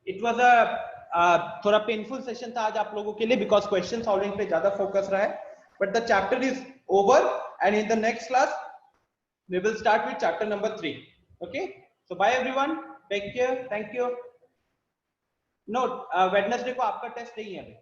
Speaker 1: It was a थोड़ा पेनफुल सेशन था आज आप लोगों के लिए, बिकॉज क्वेश्चन सॉल्विंग पे ज्यादा फोकस रहा है, but the chapter is over and in the next class we will start with chapter number 3, okay. So bye everyone, take care, thank you. No, Wednesday को आपका टेस्ट नहीं है अभी।